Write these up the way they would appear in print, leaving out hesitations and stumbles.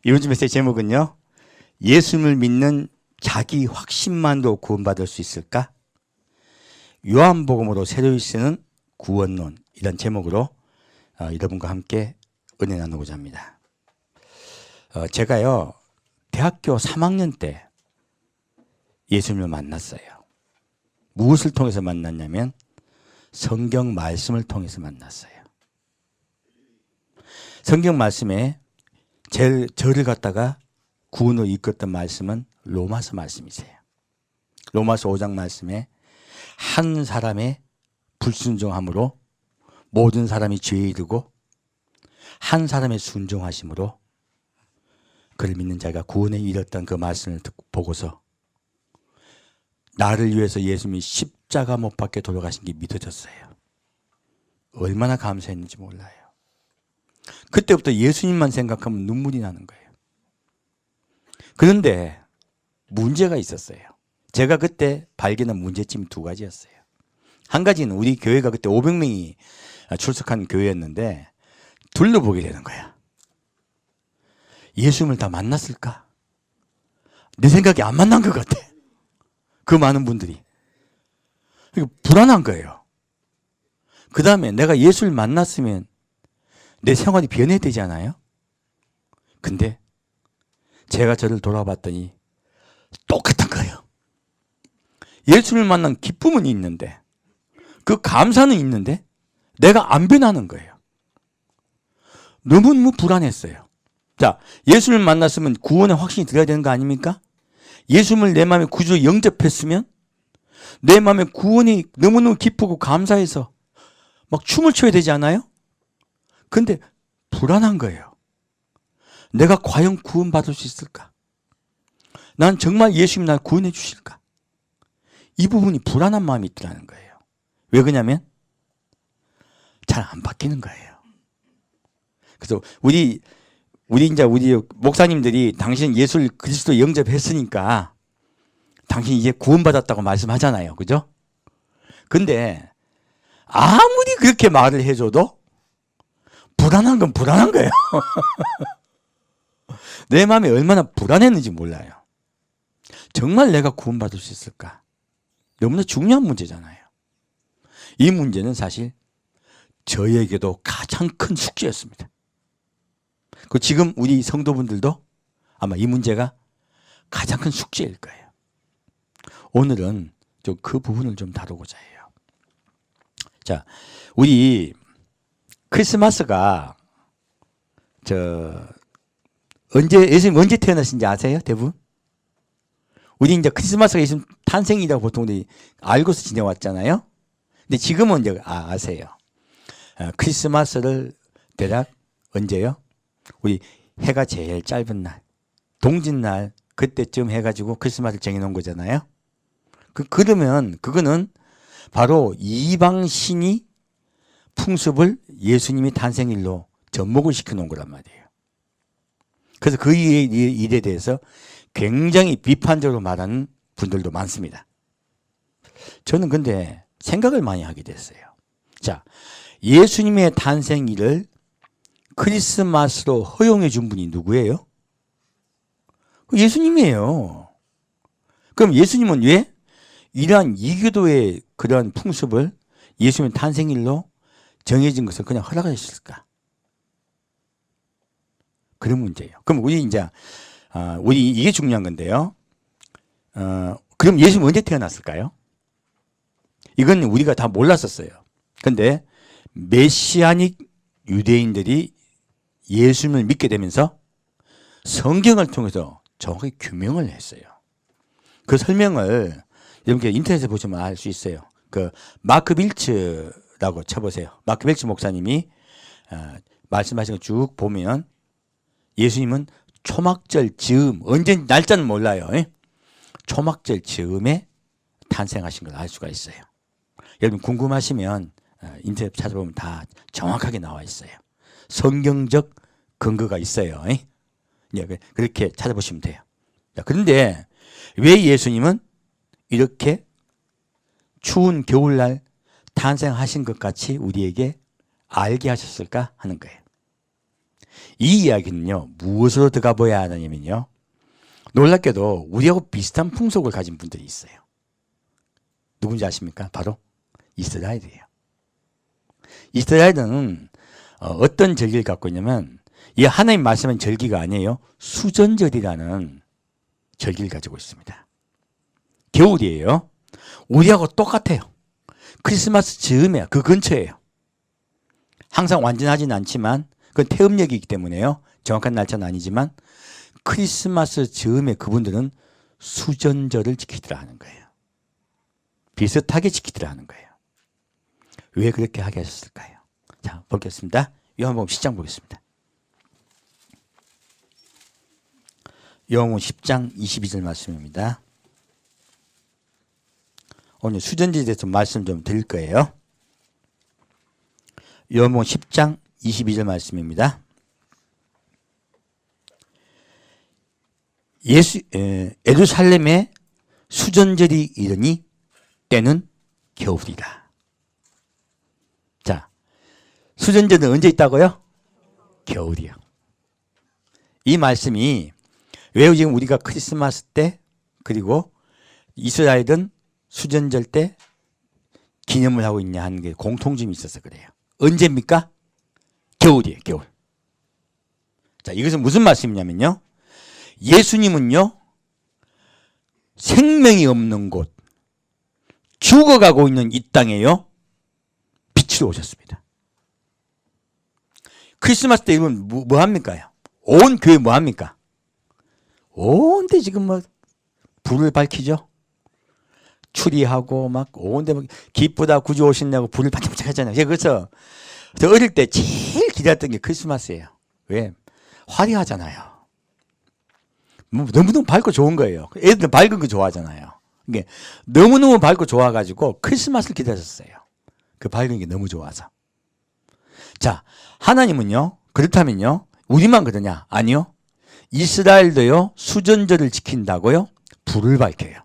이번 주 메시지 제목은요, 예수님을 믿는 자기 확신만도 구원받을 수 있을까? 요한복음으로 새로이 쓰는 구원론, 이런 제목으로 여러분과 함께 은혜 나누고자 합니다. 제가요, 대학교 3학년 때 예수님을 만났어요. 무엇을 통해서 만났냐면 성경 말씀을 통해서 만났어요. 성경 말씀에 저를 갖다가 구원으로 이끌었던 말씀은 로마서 말씀이세요. 로마서 5장 말씀에 한 사람의 불순종함으로 모든 사람이 죄에 이르고 한 사람의 순종하심으로 그를 믿는 자가 구원에 이르렀던 그 말씀을 듣고 보고서 나를 위해서 예수님이 십자가 못 박혀 돌아가신 게 믿어졌어요. 얼마나 감사했는지 몰라요. 그때부터 예수님만 생각하면 눈물이 나는 거예요. 그런데 문제가 있었어요. 제가 그때 발견한 문제점이 두 가지였어요. 한 가지는 우리 교회가 그때 500명이 출석한 교회였는데 둘러보게 되는 거야. 예수님을 다 만났을까? 내 생각이 안 만난 것 같아. 그 많은 분들이. 불안한 거예요. 그 다음에 내가 예수를 만났으면 내 생활이 변해되지 않아요? 근데 제가 저를 돌아봤더니 똑같은 거예요. 예수를 만난 기쁨은 있는데 그 감사는 있는데 내가 안 변하는 거예요. 너무 불안했어요. 자, 예수를 만났으면 구원의 확신이 들어야 되는 거 아닙니까? 예수님을 내 마음에 구주로 영접했으면 내 마음에 구원이 너무너무 기쁘고 감사해서 막 춤을 춰야 되지 않아요? 근데 불안한 거예요. 내가 과연 구원받을 수 있을까? 난 정말 예수님이 날 구원해 주실까? 이 부분이 불안한 마음이 있더라는 거예요. 왜 그러냐면 잘 안 바뀌는 거예요. 그래서 우리 목사님들이 당신 예수를 그리스도 영접했으니까 당신 이제 구원받았다고 말씀하잖아요. 그죠? 근데 아무리 그렇게 말을 해줘도 불안한 건 불안한 거예요. 내 마음이 얼마나 불안했는지 몰라요. 정말 내가 구원받을 수 있을까? 너무나 중요한 문제잖아요. 이 문제는 사실 저에게도 가장 큰 숙제였습니다. 그 지금 우리 성도분들도 아마 이 문제가 가장 큰 숙제일 거예요. 오늘은 좀 그 부분을 좀 다루고자 해요. 자, 우리 크리스마스가 예수님 언제 태어나신지 아세요? 대부분? 우리 이제 크리스마스가 예수님 탄생이라고 보통 우리 알고서 지내왔잖아요. 근데 지금은 이제 아세요. 크리스마스를 대략 언제요? 우리 해가 제일 짧은 날, 동짓날 그때쯤 해가지고 크리스마스를 정해놓은 거잖아요. 그러면 그거는 바로 이방신이 풍습을 예수님이 탄생일로 접목을 시켜놓은 거란 말이에요. 그래서 그 일에 대해서 굉장히 비판적으로 말하는 분들도 많습니다. 저는 근데 생각을 많이 하게 됐어요. 자, 예수님의 탄생일을 크리스마스로 허용해 준 분이 누구예요? 예수님이에요. 그럼 예수님은 왜 이러한 이교도의 그러한 풍습을 예수님의 탄생일로 정해진 것을 그냥 허락하셨을까? 그런 문제예요. 그럼 우리 이게 중요한 건데요. 그럼 예수님 언제 태어났을까요? 이건 우리가 다 몰랐었어요. 근데 메시아닉 유대인들이 예수님을 믿게 되면서 성경을 통해서 정확히 규명을 했어요. 그 설명을 여러분께 인터넷에 보시면 알 수 있어요. 그 마크 빌츠라고 쳐보세요. 마크 빌츠 목사님이 말씀하신 거 쭉 보면 예수님은 초막절 즈음, 언제 날짜는 몰라요. 초막절 즈음에 탄생하신 걸 알 수가 있어요. 여러분 궁금하시면 인터넷 찾아보면 다 정확하게 나와 있어요. 성경적 근거가 있어요. 그렇게 찾아보시면 돼요. 그런데 왜 예수님은 이렇게 추운 겨울날 탄생하신 것 같이 우리에게 알게 하셨을까 하는 거예요. 이 이야기는요, 무엇으로 들어가 보야 하느냐면요, 놀랍게도 우리하고 비슷한 풍속을 가진 분들이 있어요. 누군지 아십니까? 바로 이스라엘이에요. 이스라엘은 어떤 절기를 갖고 있냐면, 이 하나님 말씀은 절기가 아니에요. 수전절이라는 절기를 가지고 있습니다. 겨울이에요. 우리하고 똑같아요. 크리스마스 즈음에 그 근처예요. 항상 완전하진 않지만 그건 태음력이기 때문에요. 정확한 날짜는 아니지만 크리스마스 즈음에 그분들은 수전절을 지키더라 하는 거예요. 비슷하게 지키더라 하는 거예요. 왜 그렇게 하게 하셨을까요? 자, 보겠습니다. 요한복음 10장 보겠습니다. 요한복음 10장 22절 말씀입니다. 오늘 수전절에 대해서 말씀 좀 드릴 거예요. 요한복음 10장 22절 말씀입니다. 예루살렘에 수전절이 이르니 때는 겨울이라. 자, 수전절은 언제 있다고요? 겨울이요. 이 말씀이 왜 지금 우리가 크리스마스 때 그리고 이스라엘은 수전절 때 기념을 하고 있냐 하는 게 공통점이 있어서 그래요. 언제입니까? 겨울이에요, 겨울. 자, 이것은 무슨 말씀이냐면요, 예수님은요, 생명이 없는 곳, 죽어가고 있는 이 땅에요, 빛으로 오셨습니다. 크리스마스 때 이건 뭐 합니까? 온 교회 뭐 합니까? 온데 지금 뭐 불을 밝히죠. 추리하고 막 온데 막 기쁘다 구주 오신다고 불을 반짝반짝 하잖아요. 그래서 저 어릴 때 제일 기대했던 게 크리스마스예요. 왜? 화려하잖아요. 너무너무 밝고 좋은 거예요. 애들 밝은 거 좋아하잖아요. 이게 너무너무 밝고 좋아가지고 크리스마스를 기다렸어요. 그 밝은 게 너무 좋아서. 자, 하나님은요, 그렇다면요, 우리만 그러냐? 아니요. 이스라엘도요, 수전절을 지킨다고요, 불을 밝혀요.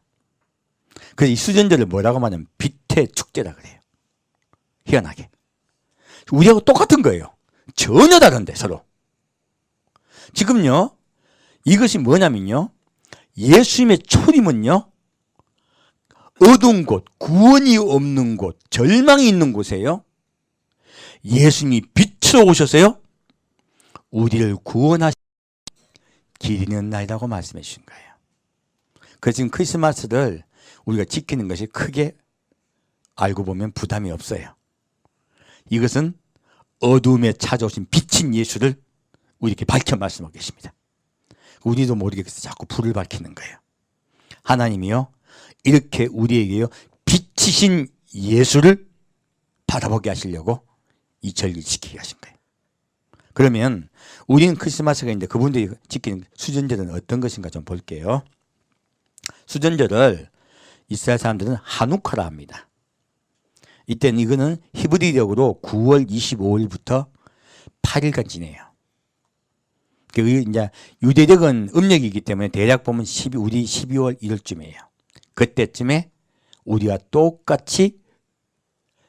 그래서 이 수전절을 뭐라고 하냐면 빛의 축제라 그래요. 희한하게. 우리하고 똑같은 거예요. 전혀 다른데, 서로. 지금요, 이것이 뭐냐면요, 예수님의 초림은요, 어두운 곳, 구원이 없는 곳, 절망이 있는 곳에요, 예수님이 빛으로 오셔서요, 우리를 구원하시 기리는 날이라고 말씀해 주신 거예요. 그래서 지금 크리스마스를 우리가 지키는 것이 크게 알고 보면 부담이 없어요. 이것은 어둠에 찾아오신 빛인 예수를 우리에게 밝혀 말씀하고 계십니다. 우리도 모르게 자꾸 불을 밝히는 거예요. 하나님이요, 이렇게 우리에게요, 빛이신 예수를 바라보게 하시려고 이 절기를 지키게 하신 거예요. 그러면 우리는 크리스마스가 있는데 그분들이 지키는 수전절은 어떤 것인가 좀 볼게요. 수전절을 이스라엘 사람들은 하누카라 합니다. 이때는 이거는 히브리력으로 9월 25일부터 8일간 지내요. 이제 유대력은 음력이기 때문에 대략 보면 우리 12월 1일쯤이에요. 그때쯤에 우리와 똑같이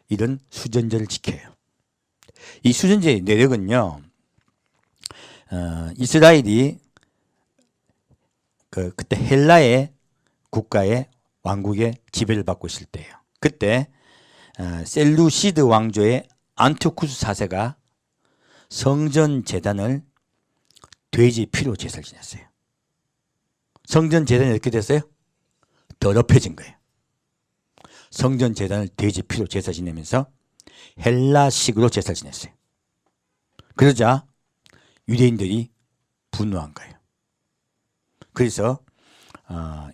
이런 수전절을 지켜요. 이 수전절의 내력은요, 이스라엘이 그때 헬라의 국가의 왕국의 지배를 받고 있을 때예요. 그때 셀루시드 왕조의 안티오쿠스 4세가 성전 제단을 돼지 피로 제사를 지냈어요. 성전 제단이 어떻게 됐어요? 더럽혀진 거예요. 성전 제단을 돼지 피로 제사 지내면서 헬라식으로 제사를 지냈어요. 그러자 유대인들이 분노한 거예요. 그래서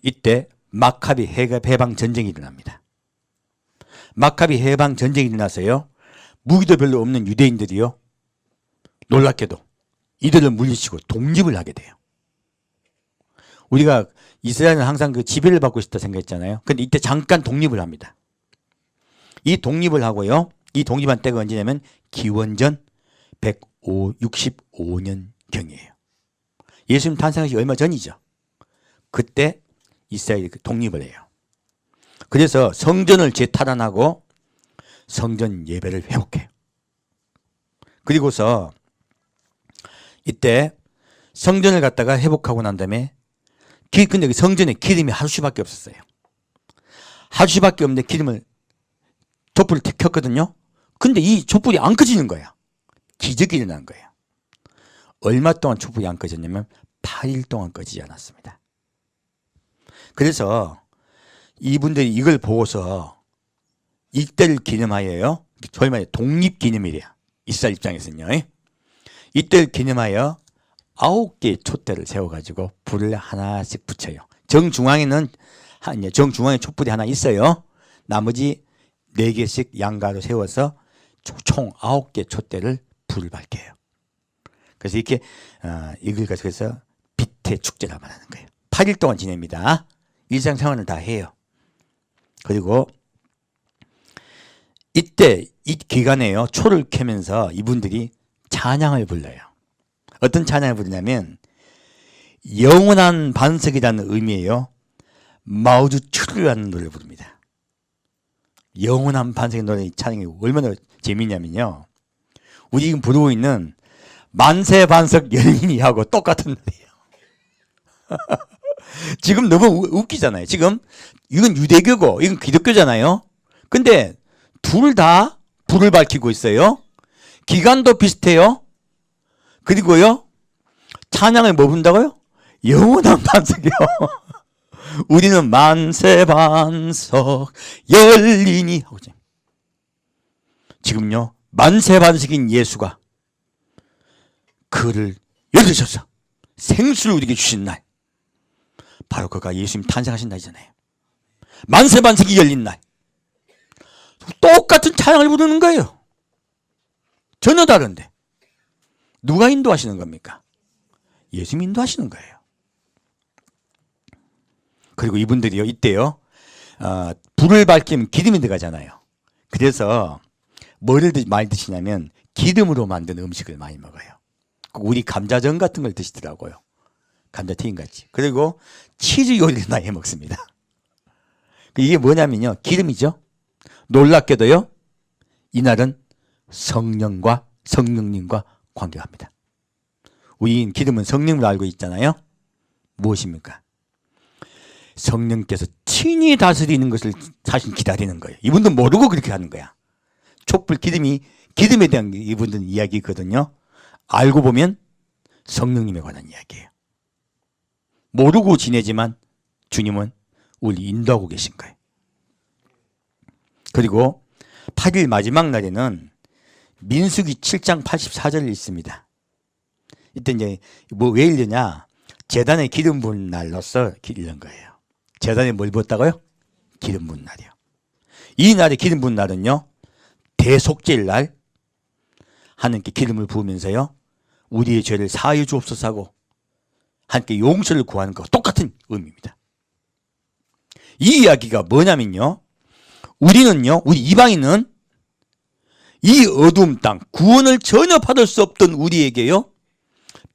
이때 마카비 해방 전쟁이 일어납니다. 마카비 해방 전쟁이 일어나서요, 무기도 별로 없는 유대인들이요, 놀랍게도 이들을 물리치고 독립을 하게 돼요. 우리가 이스라엘은 항상 그 지배를 받고 있다 생각했잖아요. 근데 이때 잠깐 독립을 합니다. 이 독립을 하고요, 이 독립한 때가 언제냐면 기원전 165년경이에요. 예수님 탄생하시 얼마 전이죠. 그때 이스라엘이 독립을 해요. 그래서 성전을 재탈환하고 성전 예배를 회복해요. 그리고서 이때 성전을 갖다가 회복하고 난 다음에 근데 성전에 기름이 하루씩밖에 없었어요. 하루씩밖에 없는데 촛불을 켰거든요. 근데 이 촛불이 안 꺼지는 거야. 기적이 일어난 거예요. 얼마 동안 촛불이 안 꺼졌냐면 8일 동안 꺼지지 않았습니다. 그래서 이분들이 이걸 보고서 이때를 기념하여요. 저희 말에 독립기념일이야. 이스라엘 입장에서는요. 이때를 기념하여 9개의 촛대를 세워가지고 불을 하나씩 붙여요. 정중앙에 촛불이 하나 있어요. 나머지 4개씩 양가로 세워서 총 9개 촛대를 불을 밝혀요. 그래서 이렇게 이걸 가지고 빛의 축제라 말하는 거예요. 8일 동안 지냅니다. 일상생활을 다 해요. 그리고 이때 이 기간에요. 초를 켜면서 이분들이 찬양을 불러요. 어떤 찬양을 부르냐면 영원한 반석이라는 의미예요. 마우주 추르라는 노래를 부릅니다. 영원한 반석의 노래 찬양이 얼마나 재미있냐면요. 우리 지금 부르고 있는 만세 반석 열린이하고 똑같은 노래예요. 지금 너무 웃기잖아요. 지금 이건 유대교고 이건 기독교잖아요. 근데 둘 다 불을 밝히고 있어요. 기간도 비슷해요. 그리고요 찬양을 뭐 부른다고요? 영원한 반석이요. 우리는 만세 반석 열리니 하고 지금요 만세 반석인 예수가 그를 열으셔서 생수를 우리에게 주신 날, 바로 그가 예수님 탄생하신 날이잖아요. 만세 반석이 열린 날, 똑같은 찬양을 부르는 거예요. 전혀 다른데 누가 인도하시는 겁니까? 예수님이 인도하시는 거예요. 그리고 이분들이요 이때요 불을 밝히면 기름이 들어가잖아요. 그래서 뭐를 많이 드시냐면 기름으로 만든 음식을 많이 먹어요. 우리 감자전 같은 걸 드시더라고요. 감자튀김 같이. 그리고 치즈 요리를 많이 해 먹습니다. 이게 뭐냐면요 기름이죠. 놀랍게도요 이날은 성령님과 관계합니다. 우리는 기름은 성령으로 알고 있잖아요. 무엇입니까? 성령께서 친히 다스리는 것을 사실 기다리는 거예요. 이분도 모르고 그렇게 하는 거야. 촛불 기름에 대한 이분들은 이야기거든요. 알고 보면 성령님에 관한 이야기예요. 모르고 지내지만 주님은 우리 인도하고 계신 거예요. 그리고 8일 마지막 날에는 민수기 7장 84절이 있습니다. 이때 이제 왜 일려냐? 제단에 기름 부은 날로서 일른 거예요. 제단에 뭘 부었다고요? 기름 부은 날이요. 이 날에 기름 부은 날은요 대속죄일 날 하나님께 기름을 부으면서요 우리의 죄를 사하여 주옵소서 하고 하나님께 용서를 구하는 것과 똑같은 의미입니다. 이 이야기가 뭐냐면요 우리는요 우리 이방인은 이 어두움 땅 구원을 전혀 받을 수 없던 우리에게요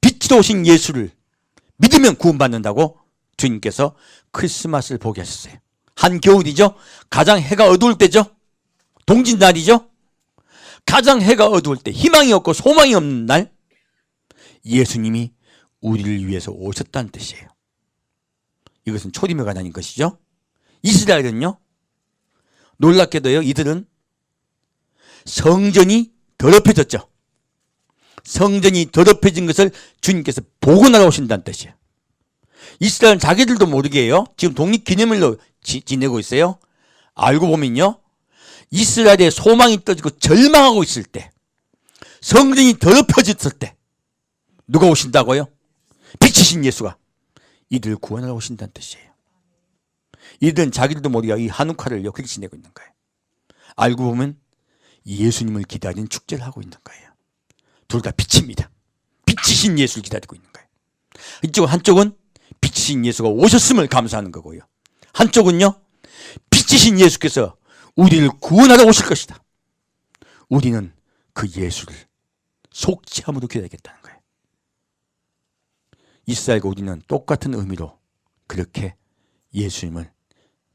빛으로 오신 예수를 믿으면 구원받는다고 주님께서 크리스마스를 보게 하셨어요. 한겨울이죠. 가장 해가 어두울 때죠. 동짓날이죠. 가장 해가 어두울 때 희망이 없고 소망이 없는 날 예수님이 우리를 위해서 오셨다는 뜻이에요. 이것은 초림에 관한 것이죠. 이스라엘은요 놀랍게도요 이들은 성전이 더럽혀졌죠. 성전이 더럽혀진 것을 주님께서 보고 날아오신다는 뜻이에요. 이스라엘은 자기들도 모르게 해요. 지금 독립기념일로 지내고 있어요. 알고 보면요 이스라엘의 소망이 떠지고 절망하고 있을 때 성전이 더럽혀졌을 때 누가 오신다고요? 빛이신 예수가 이들을 구원하러 오신다는 뜻이에요. 이들은 자기들도 모르게 이 한우카를요 그렇게 지내고 있는 거예요. 알고 보면 예수님을 기다리는 축제를 하고 있는 거예요. 둘 다 빛입니다. 빛이신 예수를 기다리고 있는 거예요. 한쪽은 빛이신 예수가 오셨음을 감사하는 거고요. 한쪽은요 빛이신 예수께서 우리를 구원하러 오실 것이다. 우리는 그 예수를 속죄함으로 기다리겠다는 거예요. 이스라엘과 우리는 똑같은 의미로 그렇게 예수님을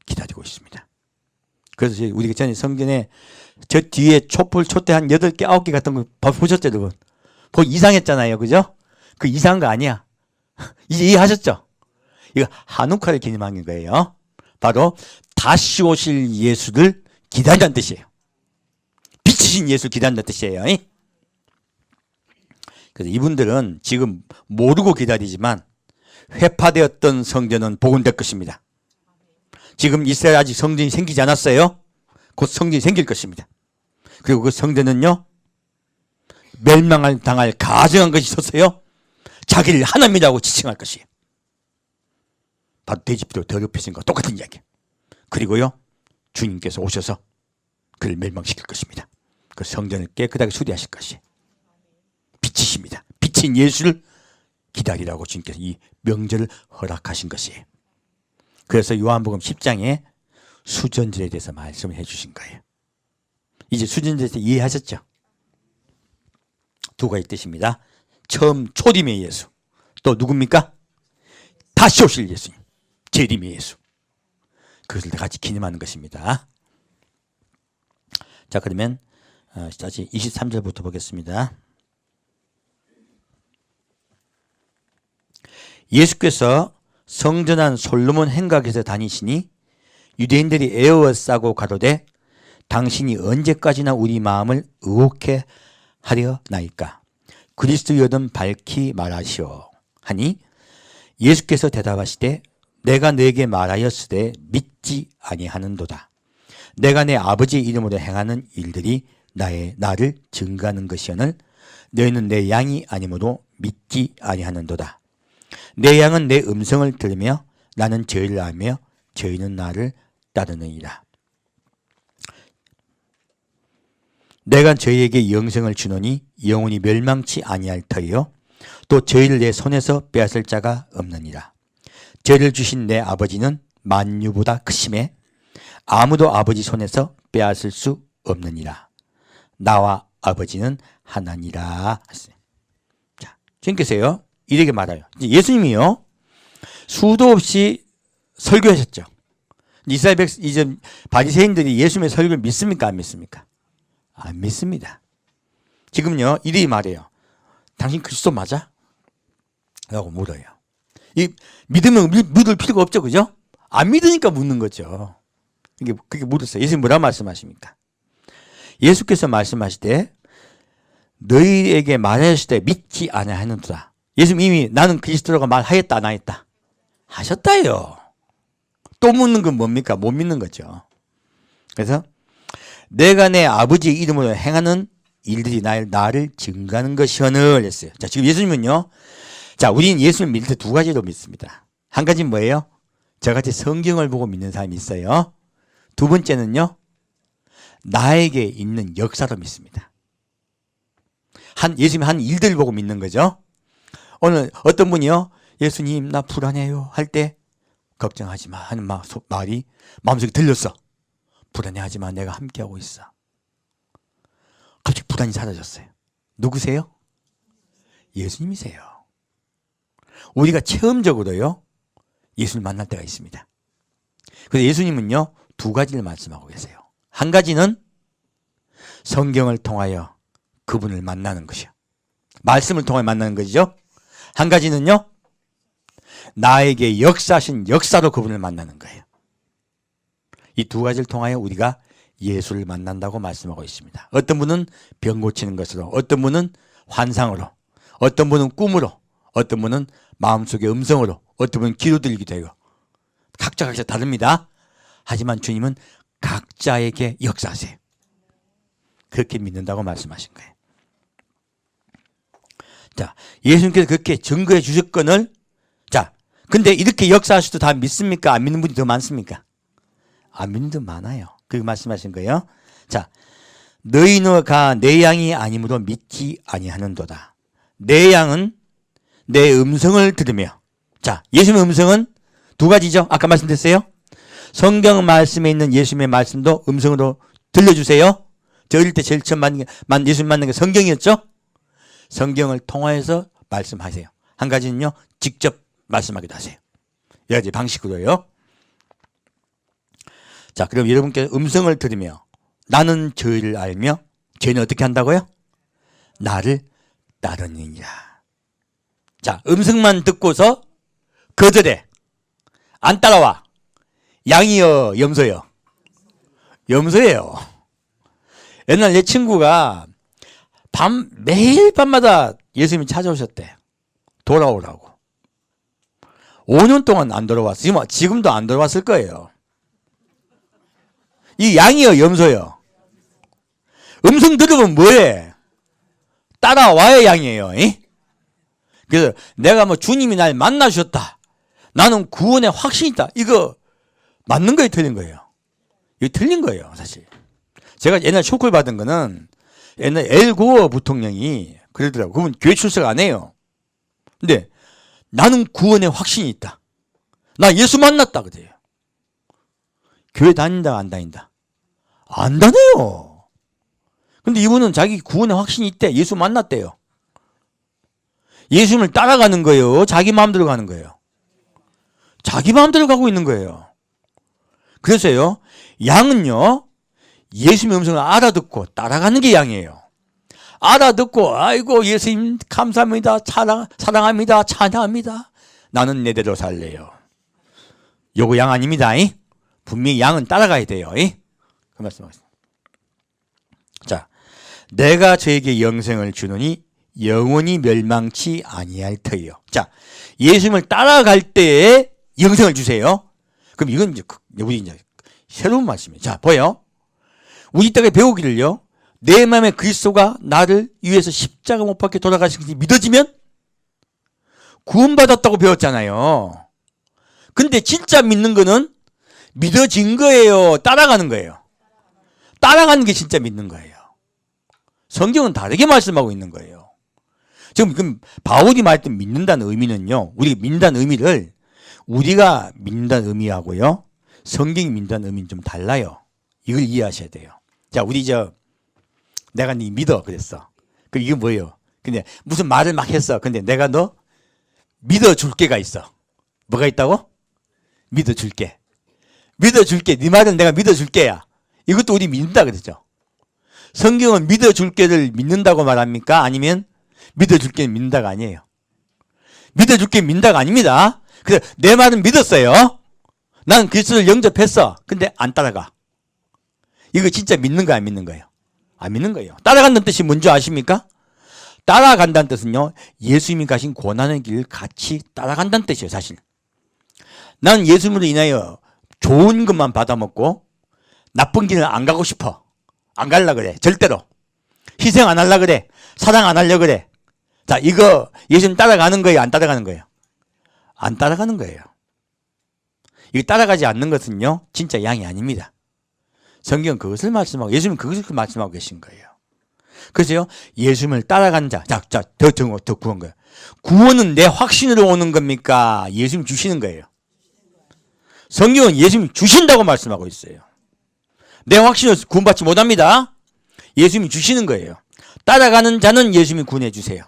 기다리고 있습니다. 그래서 우리가 전에 성전에 저 뒤에 촛불 촛대 한 8개 9개 같은 거 보셨죠 여러분? 그거 이상했잖아요. 그죠? 그 이상한 거 아니야. 이제 이해하셨죠? 이거 한우카를 기념하는 거예요. 바로 다시 오실 예수를 기다린다는 뜻이에요. 빛이신 예수를 기다린다는 뜻이에요. 그래서 이분들은 지금 모르고 기다리지만 회파되었던 성전은 복원될 것입니다. 지금 이스라엘 아직 성전이 생기지 않았어요. 곧 성전이 생길 것입니다. 그리고 그 성전은요, 멸망을 당할 가증한 것이 있었어요. 자기를 하나님이라고 지칭할 것이에요. 바로 돼지피로 더럽혀진 것과 똑같은 이야기. 그리고요, 주님께서 오셔서 그를 멸망시킬 것입니다. 그 성전을 깨끗하게 수리하실 것이에요. 빛이십니다. 빛인 예수를 기다리라고 주님께서 이 명절을 허락하신 것이에요. 그래서 요한복음 10장에 수전절에 대해서 말씀을 해주신 거예요. 이제 수전절에 대해서 이해하셨죠? 두 가지 뜻입니다. 처음 초림의 예수, 또 누굽니까? 다시 오실 예수님, 재림의 예수. 그것을 같이 기념하는 것입니다. 자, 그러면 다시 23절부터 보겠습니다. 예수께서 성전한 솔로몬 행각에서 다니시니 유대인들이 에워싸고 가로되 당신이 언제까지나 우리 마음을 의혹해 하려나이까? 그리스도여든 밝히 말하시오 하니 예수께서 대답하시되 내가 너에게 말하였으되 믿지 아니하는도다. 내가 내 아버지의 이름으로 행하는 일들이 나를 증거하는 것이오늘 너희는 내 양이 아니므로 믿지 아니하는도다. 내 양은 내 음성을 들으며 나는 저희를 알며 저희는 나를 따르느니라. 내가 저희에게 영생을 주노니 영원히 멸망치 아니할 터이요 또 저희를 내 손에서 빼앗을 자가 없느니라. 저희를 주신 내 아버지는 만유보다 크심에 아무도 아버지 손에서 빼앗을 수 없느니라. 나와 아버지는 하나니라. 자, 주님께서요 이렇게 말해요. 예수님이요 수도 없이 설교하셨죠. 이스라엘 이제 바리새인들이 예수님의 설교를 믿습니까 안 믿습니까? 안 믿습니다. 지금요 이들이 말해요. 당신 그리스도 맞아? 라고 물어요. 이 믿으면 믿을 필요가 없죠, 그죠? 안 믿으니까 묻는 거죠. 그게 물었어요. 예수님 뭐라 말씀하십니까? 예수께서 말씀하시되 너희에게 말하였을 때 믿지 아니하는도다. 예수님 이미 나는 그리스도라고 말하였다 안 하였다? 하셨다요. 또 묻는 건 뭡니까? 못 믿는 거죠. 그래서 내가 내 아버지의 이름으로 행하는 일들이 나를 증거하는 것이오늘 했어요. 자, 지금 예수님은요. 자, 우리는 예수를 믿을 때 두 가지로 믿습니다. 한 가지는 뭐예요? 저같이 성경을 보고 믿는 사람이 있어요. 두 번째는요. 나에게 있는 역사로 믿습니다. 예수님이 한 일들을 보고 믿는 거죠. 오늘 어떤 분이요. 예수님 나 불안해요 할 때 걱정하지 마 하는 말이 마음속에 들렸어. 불안해하지 마 내가 함께하고 있어. 갑자기 불안이 사라졌어요. 누구세요? 예수님이세요. 우리가 체험적으로요 예수를 만날 때가 있습니다. 그래서 예수님은요 두 가지를 말씀하고 계세요. 한 가지는 성경을 통하여 그분을 만나는 것이요. 말씀을 통하여 만나는 것이죠. 한 가지는요 나에게 역사하신 역사로 그분을 만나는 거예요. 이 두 가지를 통하여 우리가 예수를 만난다고 말씀하고 있습니다. 어떤 분은 병 고치는 것으로, 어떤 분은 환상으로, 어떤 분은 꿈으로, 어떤 분은 마음속의 음성으로, 어떤 분은 기도 들기도 해요. 각자 다릅니다. 하지만 주님은 각자에게 역사하세요. 그렇게 믿는다고 말씀하신 거예요. 자, 예수님께서 그렇게 증거해 주셨거늘, 자, 근데 이렇게 역사하셔도 다 믿습니까? 안 믿는 분이 더 많습니까? 안 믿는 분 많아요. 그렇게 말씀하신 거예요. 자, 너희가 내 양이 아니므로 믿지 아니하는도다. 내 양은 내 음성을 들으며, 자, 예수님의 음성은 두 가지죠. 아까 말씀드렸어요. 성경 말씀에 있는 예수님의 말씀도 음성으로 들려주세요. 저 어릴 때 제일 처음 예수님 만난 게 성경이었죠. 성경을 통하여서 말씀하세요. 한 가지는요 직접 말씀하기도 하세요. 여러 가지 방식으로요. 자, 그럼 여러분께 음성을 들으며 나는 저희를 알며 저희는 어떻게 한다고요? 나를 따르느니라. 자, 음성만 듣고서 거절해. 안 따라와. 양이여, 염소여. 염소예요. 옛날 내 친구가 매일 밤마다 예수님이 찾아오셨대. 돌아오라고. 5년 동안 안 돌아왔어. 지금도 안 돌아왔을 거예요. 이 양이여, 염소여. 음성 들으면 뭐해? 따라와야 양이에요. 이? 그래서 내가 뭐 주님이 날 만나주셨다. 나는 구원에 확신이 있다. 이거 맞는 거예요, 틀린 거예요? 이거 틀린 거예요, 사실. 제가 옛날 쇼크를 받은 거는 옛날 엘고어 부통령이 그러더라고. 그분 교회 출석 안 해요. 근데 나는 구원에 확신이 있다. 나 예수 만났다 그래요. 교회 다닌다 안 다닌다? 안 다녀요. 근데 이분은 자기 구원에 확신이 있대. 예수 만났대요. 예수님을 따라가는 거예요? 자기 마음대로 가는 거예요? 자기 마음대로 가고 있는 거예요. 그래서요, 양은요, 예수님의 음성을 알아듣고 따라가는 게 양이에요. 알아듣고, 아이고, 예수님 감사합니다. 사랑합니다. 찬양합니다. 나는 내대로 살래요. 요거 양 아닙니다. 이? 분명히 양은 따라가야 돼요. 이? 그 말씀하겠습니다. 자, 내가 저에게 영생을 주노니 영원히 멸망치 아니할 터이요. 자, 예수님을 따라갈 때에 영생을 주세요. 그럼 이건 이제 우리 이제 새로운 말씀이에요. 자, 보여요. 우리 땅에 배우기를요. 내 마음에 그리스도가 나를 위해서 십자가 못 박혀 돌아가신 것이 믿어지면 구원받았다고 배웠잖아요. 근데 진짜 믿는 거는 믿어진 거예요. 따라가는 거예요. 따라가는 게 진짜 믿는 거예요. 성경은 다르게 말씀하고 있는 거예요. 지금 바울이 말했던 믿는다는 의미는요. 우리가 믿는다는 의미를 우리가 믿는다는 의미하고요. 성경이 믿는다는 의미는 좀 달라요. 이걸 이해하셔야 돼요. 자, 내가 네 믿어 그랬어. 그럼 이게 뭐예요? 근데 무슨 말을 막 했어. 근데 내가 너 믿어줄게가 있어. 뭐가 있다고? 믿어줄게. 믿어줄게. 네 말은 내가 믿어줄게야. 이것도 우리 믿는다 그랬죠. 성경은 믿어줄게를 믿는다고 말합니까? 아니면 믿어줄게 믿는다가 아니에요. 믿어줄게 믿는다가 아닙니다. 그래서 내 말은 믿었어요. 난 그리스도를 영접했어. 근데 안 따라가. 이거 진짜 믿는 거야, 안 믿는 거예요? 안 믿는 거예요. 따라간다는 뜻이 뭔지 아십니까? 따라간다는 뜻은요, 예수님이 가신 고난의 길을 같이 따라간다는 뜻이에요, 사실. 난 예수님으로 인하여 좋은 것만 받아먹고 나쁜 길을 안 가고 싶어. 안 갈라 그래. 절대로. 희생 안 하려 그래. 사랑 안 하려 그래. 자, 이거 예수님 따라가는 거예요, 안 따라가는 거예요? 안 따라가는 거예요. 이거 따라가지 않는 것은요, 진짜 양이 아닙니다. 성경은 그것을 말씀하고, 예수님은 그것을 말씀하고 계신 거예요. 그래서요, 예수님을 따라간 자, 더 구원 거예요. 구원은 내 확신으로 오는 겁니까? 예수님 주시는 거예요. 성경은 예수님 주신다고 말씀하고 있어요. 내 확신으로 구원받지 못합니다. 예수님이 주시는 거예요. 따라가는 자는 예수님이 구원해 주세요.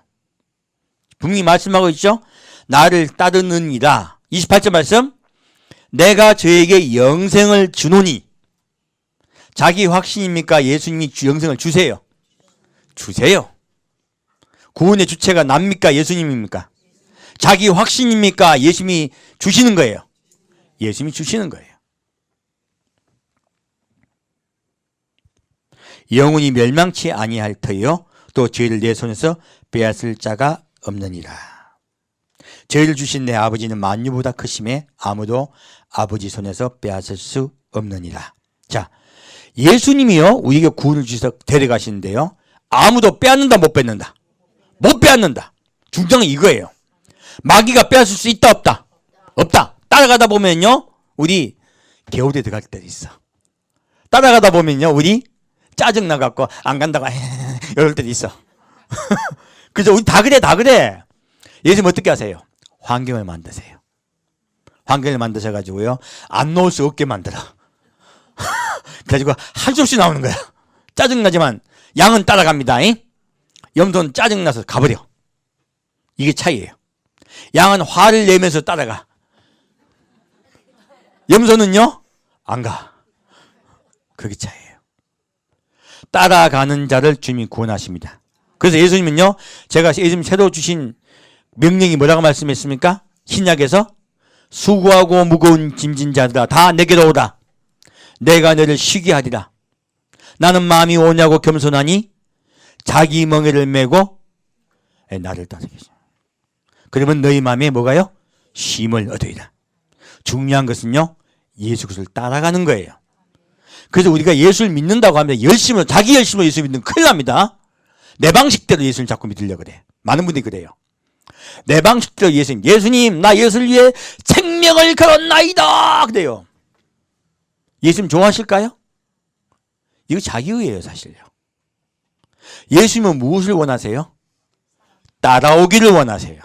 분명히 말씀하고 있죠? 나를 따르느니라. 28절 말씀. 내가 저에게 영생을 주노니. 자기 확신입니까? 예수님이 영생을 주세요. 주세요. 구원의 주체가 납니까? 예수님입니까? 자기 확신입니까? 예수님이 주시는 거예요. 예수님이 주시는 거예요. 영혼이 멸망치 아니할 터이요 또 죄를 내 손에서 빼앗을 자가 없느니라. 죄를 주신 내 아버지는 만유보다 크심에 아무도 아버지 손에서 빼앗을 수 없느니라. 자, 예수님이요 우리에게 구원을 주셔서 데려가시는데요, 아무도 빼앗는다 못 뺏는다? 못 빼앗는다. 중장은 이거예요. 마귀가 빼앗을 수 있다 없다? 없다. 따라가다 보면요 우리 개울에 들어갈 때도 있어. 따라가다 보면요 우리 짜증나갖고 안 간다고 이럴 때도 있어. 그죠? 우리 다 그래. 예수님 어떻게 하세요? 환경을 만드세요. 환경을 만드셔가지고요 안 놓을 수 없게 만들어. 그래가지고 할 수 없이 나오는 거야. 짜증나지만 양은 따라갑니다. 염소는 짜증나서 가버려. 이게 차이예요. 양은 화를 내면서 따라가. 염소는요 안 가. 그게 차이예요. 따라가는 자를 주님이 구원하십니다. 그래서 예수님은요, 제가 예수님 새로 주신 명령이 뭐라고 말씀했습니까? 신약에서 수고하고 무거운 짐진 자들아 다 내게로 오라. 내가 너를 쉬게 하리라. 나는 마음이 오냐고 겸손하니 자기 멍에를 메고 나를 따르겠다. 그러면 너희 마음에 뭐가요? 쉼을 얻으리라. 중요한 것은요, 예수 그리스도를 따라가는 거예요. 그래서 우리가 예수를 믿는다고 하면 열심으로, 자기 열심으로 예수 믿는 큰일 납니다. 내 방식대로 예수를 자꾸 믿으려고 그래. 많은 분들이 그래요. 내 방식대로 예수님 나 예수를 위해 생명을 걸었나이다 그래요. 예수님 좋아하실까요? 이거 자기의예요 사실요. 예수님은 무엇을 원하세요? 따라오기를 원하세요.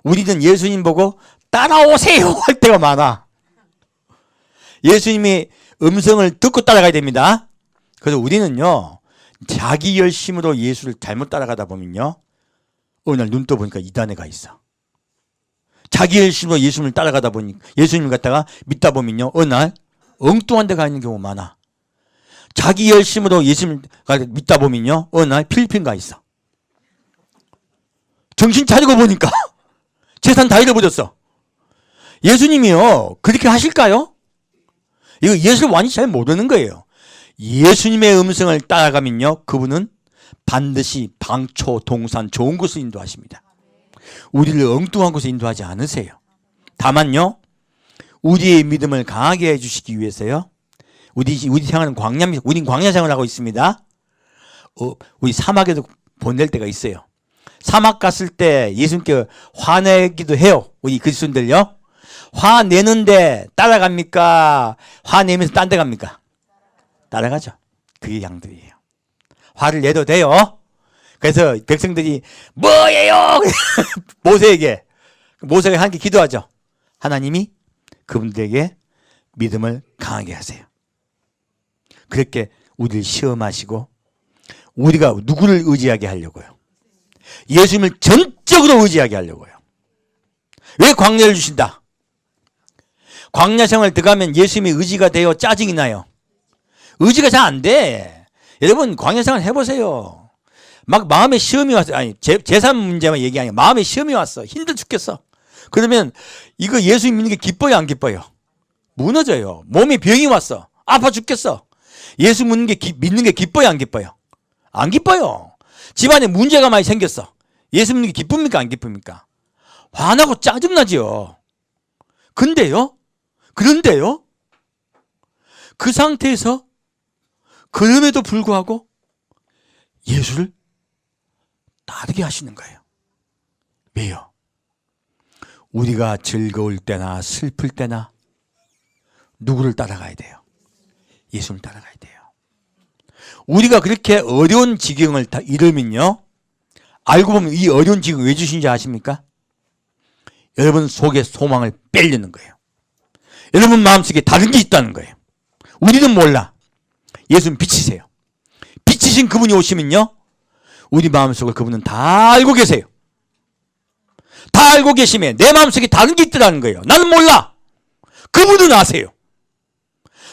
우리는 예수님 보고 따라오세요 할 때가 많아. 예수님의 음성을 듣고 따라가야 됩니다. 그래서 우리는요, 자기 열심으로 예수를 잘못 따라가다 보면요, 어느 날 눈 떠보니까 이단에 가 있어. 자기 열심으로 예수님을 따라가다 보니 예수님을 갖다가 믿다 보면요, 어느 날 엉뚱한 데 가 있는 경우가 많아. 자기 열심으로 예수님을 믿다 보면요, 어느 날 필리핀 가 있어. 정신 차리고 보니까 재산 다 잃어버렸어. 예수님이요 그렇게 하실까요? 이거 예수를 완전히 잘 모르는 거예요. 예수님의 음성을 따라가면요, 그분은 반드시 방초, 동산, 좋은 곳을 인도하십니다. 우리를 엉뚱한 곳에 인도하지 않으세요. 다만요, 우리의 믿음을 강하게 해주시기 위해서요, 우리 생활은 우린 광야 생활을 하고 있습니다. 우리 사막에도 보낼 때가 있어요. 사막 갔을 때 예수님께 화내기도 해요. 우리 그리스도인들요. 화내는데 따라갑니까? 화내면서 딴 데 갑니까? 따라가죠. 그게 양들이에요. 화를 내도 돼요. 그래서 백성들이 뭐예요? 모세가 하나님께 기도하죠. 하나님이 그분들에게 믿음을 강하게 하세요. 그렇게 우리를 시험하시고 우리가 누구를 의지하게 하려고요? 예수님을 전적으로 의지하게 하려고요. 왜 광야를 주신다? 광야 생활 들어가면 예수님의 의지가 돼요? 짜증이 나요? 의지가 잘 안 돼. 여러분 광야 생활 해보세요. 막 마음에 시험이 왔어. 아니 재산 문제만 얘기 아니야. 마음에 시험이 왔어. 힘들 죽겠어. 그러면 이거 예수님 믿는 게 기뻐요 안 기뻐요? 무너져요. 몸에 병이 왔어. 아파 죽겠어. 예수 믿는 게 기뻐요 안 기뻐요? 안 기뻐요. 집안에 문제가 많이 생겼어. 예수 믿는 게 기쁩니까 안 기쁩니까? 화나고 짜증나지요. 그런데요 그 상태에서 그럼에도 불구하고 예수를 따르게 하시는 거예요. 왜요? 우리가 즐거울 때나 슬플 때나 누구를 따라가야 돼요? 예수를 따라가야 돼요. 우리가 그렇게 어려운 지경을 다 이르면요, 알고 보면 이 어려운 지경을 왜 주신지 아십니까? 여러분 속에 소망을 빼려는 거예요. 여러분 마음속에 다른 게 있다는 거예요. 우리는 몰라. 예수는 빛이세요. 빛이신 그분이 오시면요, 우리 마음속을 그분은 다 알고 계세요. 다 알고 계시면 내 마음속에 다른 게 있더라는 거예요. 나는 몰라. 그분은 아세요.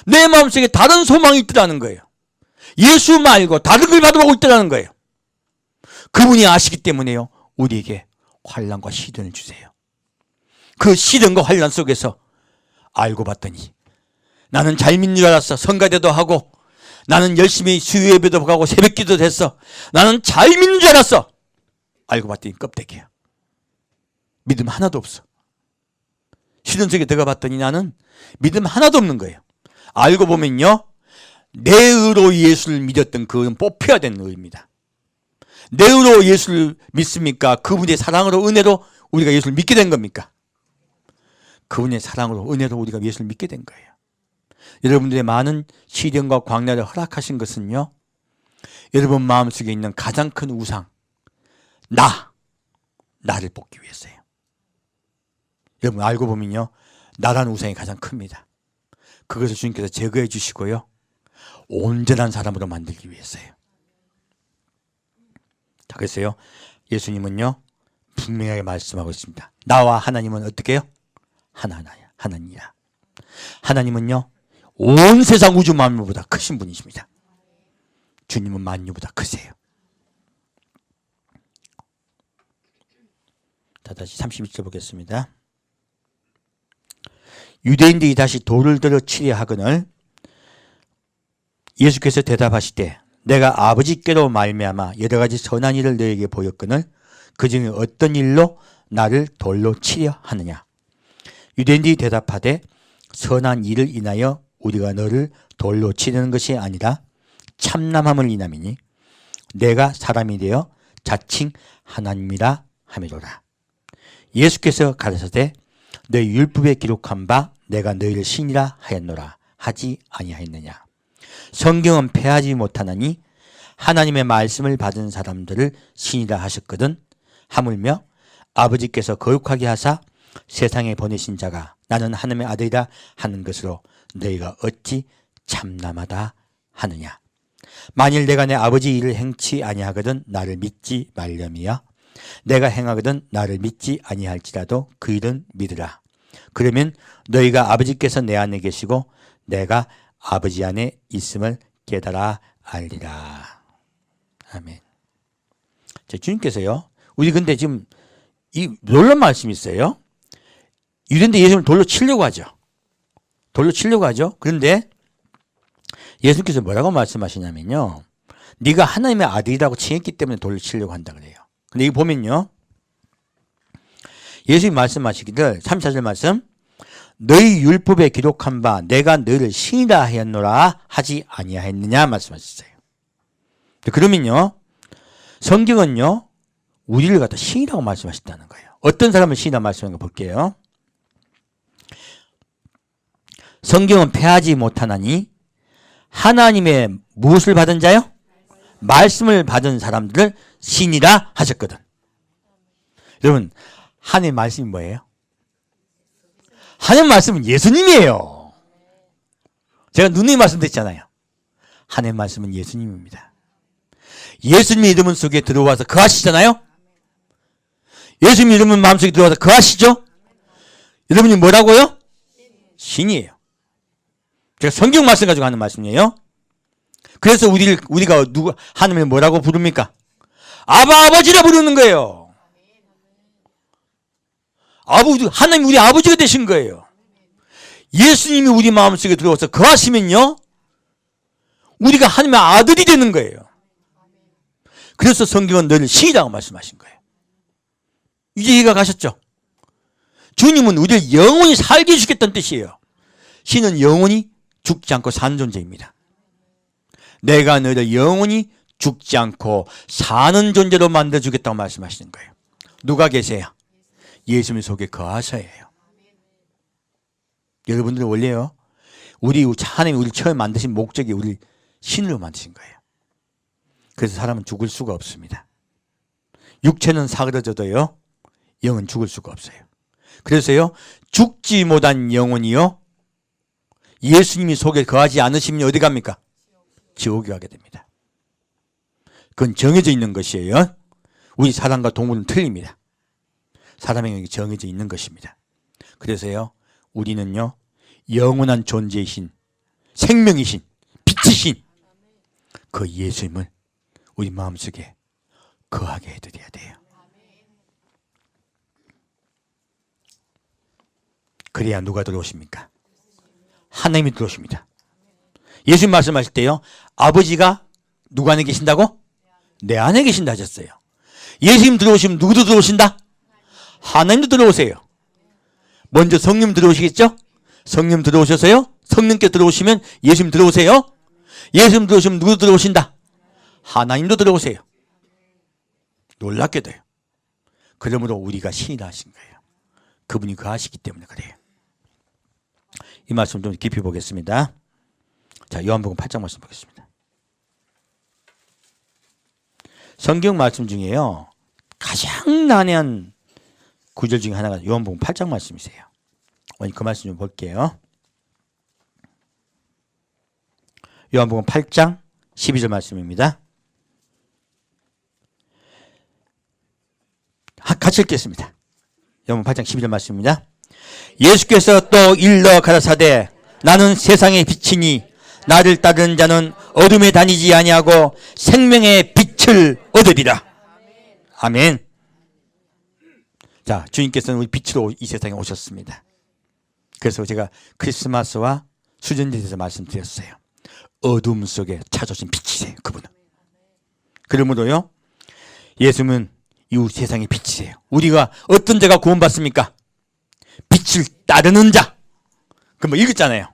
내 마음속에 다른 소망이 있더라는 거예요. 예수 말고 다른 걸 바라보고 있더라는 거예요. 그분이 아시기 때문에요, 우리에게 환난과 시련을 주세요. 그 시련과 환난 속에서 알고 봤더니 나는 잘 믿는 줄 알았어. 성가대도 하고 나는 열심히 수요 예배도 가고 새벽기도도 했어. 나는 잘 믿는 줄 알았어. 알고 봤더니 껍데기야. 믿음 하나도 없어. 시련 속에 들어가 봤더니 나는 믿음 하나도 없는 거예요. 알고 보면요, 내 의로 예수를 믿었던 그건 뽑혀야 되는 의입니다. 내 의로 예수를 믿습니까? 그분의 사랑으로 은혜로 우리가 예수를 믿게 된 겁니까? 그분의 사랑으로 은혜로 우리가 예수를 믿게 된 거예요. 여러분들의 많은 시련과 광야를 허락하신 것은요, 여러분 마음속에 있는 가장 큰 우상, 나를 뽑기 위해서예요. 여러분 알고 보면요, 나라는 우상이 가장 큽니다. 그것을 주님께서 제거해 주시고요, 온전한 사람으로 만들기 위해서예요. 그래서요, 예수님은요 분명하게 말씀하고 있습니다. 나와 하나님은 어떻게 해요? 하나님이야. 하나님은요 온 세상 우주 만물보다 크신 분이십니다. 주님은 만유보다 크세요. 다시 32절 보겠습니다. 유대인들이 다시 돌을 들어 치려 하거늘 예수께서 대답하시되 내가 아버지께로 말미암아 여러 가지 선한 일을 너에게 보였거늘 그 중에 어떤 일로 나를 돌로 치려 하느냐. 유대인들이 대답하되 선한 일을 인하여 우리가 너를 돌로 치려는 것이 아니라 참남함을 인함이니 내가 사람이 되어 자칭 하나님이라 하미로라. 예수께서 가르치되 너희 율법에 기록한 바 내가 너희를 신이라 하였노라 하지 아니하였느냐. 성경은 패하지 못하나니 하나님의 말씀을 받은 사람들을 신이라 하셨거든. 하물며 아버지께서 거룩하게 하사 세상에 보내신 자가 나는 하나님의 아들이라 하는 것으로 너희가 어찌 참남하다 하느냐. 만일 내가 내 아버지 일을 행치 아니하거든 나를 믿지 말렴이야. 내가 행하거든 나를 믿지 아니할지라도 그 일은 믿으라. 그러면 너희가 아버지께서 내 안에 계시고 내가 아버지 안에 있음을 깨달아 알리라. 아멘. 자, 주님께서요, 우리 근데 지금 이 놀라운 말씀이 있어요. 이런데 예수님을 돌로 치려고 하죠. 돌로 치려고 하죠. 그런데 예수님께서 뭐라고 말씀하시냐면요, 네가 하나님의 아들이라고 칭했기 때문에 돌로 치려고 한다 그래요. 근데 여기 보면요, 예수님이 말씀하시기를 34절 말씀, 너희 율법에 기록한 바 내가 너를 신이라 하였노라 하지 아니하였느냐 말씀하셨어요. 그러면요, 성경은요 우리를 갖다 신이라고 말씀하셨다는 거예요. 어떤 사람을 신이라고 말씀하는 거 볼게요. 성경은 패하지 못하나니 하나님의 무엇을 받은 자요? 말씀을 받은 사람들을 신이라 하셨거든. 여러분, 하나님의 말씀이 뭐예요? 하나님의 말씀은 예수님이에요. 제가 누누이 말씀드렸잖아요. 하나님의 말씀은 예수님입니다. 예수님의 이름은 속에 들어와서 거하시잖아요. 예수님의 이름은 마음속에 들어와서 거하시죠. 여러분이 뭐라고요? 신이에요. 제가 성경 말씀 가지고 하는 말씀이에요. 그래서 우리가 하나님을 뭐라고 부릅니까? 아버지라 부르는 거예요. 하나님 우리 아버지가 되신 거예요. 예수님이 우리 마음속에 들어와서 거하시면요, 우리가 하나님의 아들이 되는 거예요. 그래서 성경은 너를 신이라고 말씀하신 거예요. 이제 이해가 가셨죠? 주님은 우리를 영원히 살게 해주겠다는 뜻이에요. 신은 영원히 죽지 않고 사는 존재입니다. 내가 너를 영원히 죽지 않고 사는 존재로 만들어주겠다고 말씀하시는 거예요. 누가 계세요? 예수님 속에 거하셔야 해요. 여러분들은 원래요, 하나님이 우리를 처음 만드신 목적이 우리를 신으로 만드신 거예요. 그래서 사람은 죽을 수가 없습니다. 육체는 사그러져도요, 영은 죽을 수가 없어요. 그래서요, 죽지 못한 영혼이요, 예수님이 속에 거하지 않으시면 어디 갑니까? 지옥에 가게 됩니다. 그건 정해져 있는 것이에요. 우리 사람과 동물은 틀립니다. 사람에게 정해져 있는 것입니다. 그래서요, 우리는요, 영원한 존재이신, 생명이신, 빛이신 그 예수님을 우리 마음속에 거하게 해드려야 돼요. 그래야 누가 들어오십니까? 하나님이 들어오십니다. 예수님 말씀하실 때요, 아버지가 누구 안에 계신다고? 내 안에 계신다 하셨어요. 예수님 들어오시면 누구도 들어오신다? 하나님도 들어오세요. 먼저 성령 들어오시겠죠? 성령 들어오셔서요, 성령께 들어오시면 예수님 들어오세요. 예수님 들어오시면 누구도 들어오신다? 하나님도 들어오세요. 놀랍게도요. 그러므로 우리가 신이라 하신 거예요. 그분이 거하시기 때문에 그래요. 이 말씀 좀 깊이 보겠습니다. 자, 요한복음 8장 말씀 보겠습니다. 성경 말씀 중에요, 가장 난해한 구절 중에 하나가 요한복음 8장 말씀이세요. 오늘 그 말씀 좀 볼게요. 요한복음 8장 12절 말씀입니다. 같이 읽겠습니다. 요한복음 8장 12절 말씀입니다. 예수께서 또 일러 가라사대 나는 세상의 빛이니 나를 따르는 자는 어둠에 다니지 아니하고 생명의 빛을 얻으리라. 아멘. 자, 주님께서는 우리 빛으로 이 세상에 오셨습니다. 그래서 제가 크리스마스와 수전제에 대해서 말씀드렸어요. 어둠 속에 찾아오신 빛이세요. 그분은. 그러므로요, 예수님은 이 세상의 빛이세요. 우리가 어떤 자가 구원받습니까? 빛을 따르는 자. 그 뭐 읽었잖아요.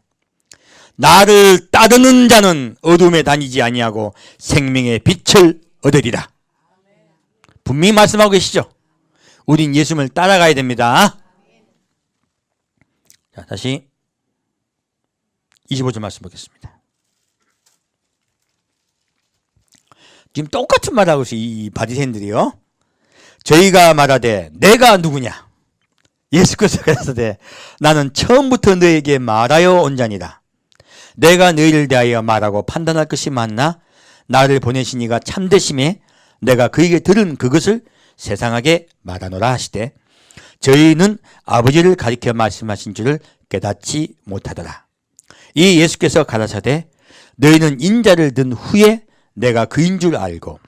나를 따르는 자는 어둠에 다니지 아니하고 생명의 빛을 얻으리라. 분명히 말씀하고 계시죠. 우린 예수님을 따라가야 됩니다. 자, 다시 25절 말씀 보겠습니다. 지금 똑같은 말하고 있어요. 이 바리새인들이요. 저희가 말하되 내가 누구냐? 예수께서 가라사대 나는 처음부터 너에게 말하여 온 자니라. 내가 너희를 대하여 말하고 판단할 것이 많나 나를 보내신 이가 참되심에 내가 그에게 들은 그것을 세상에게 말하노라 하시되 저희는 아버지를 가리켜 말씀하신 줄을 깨닫지 못하더라. 이 예수께서 가라사대 너희는 인자를 든 후에 내가 그인 줄 알고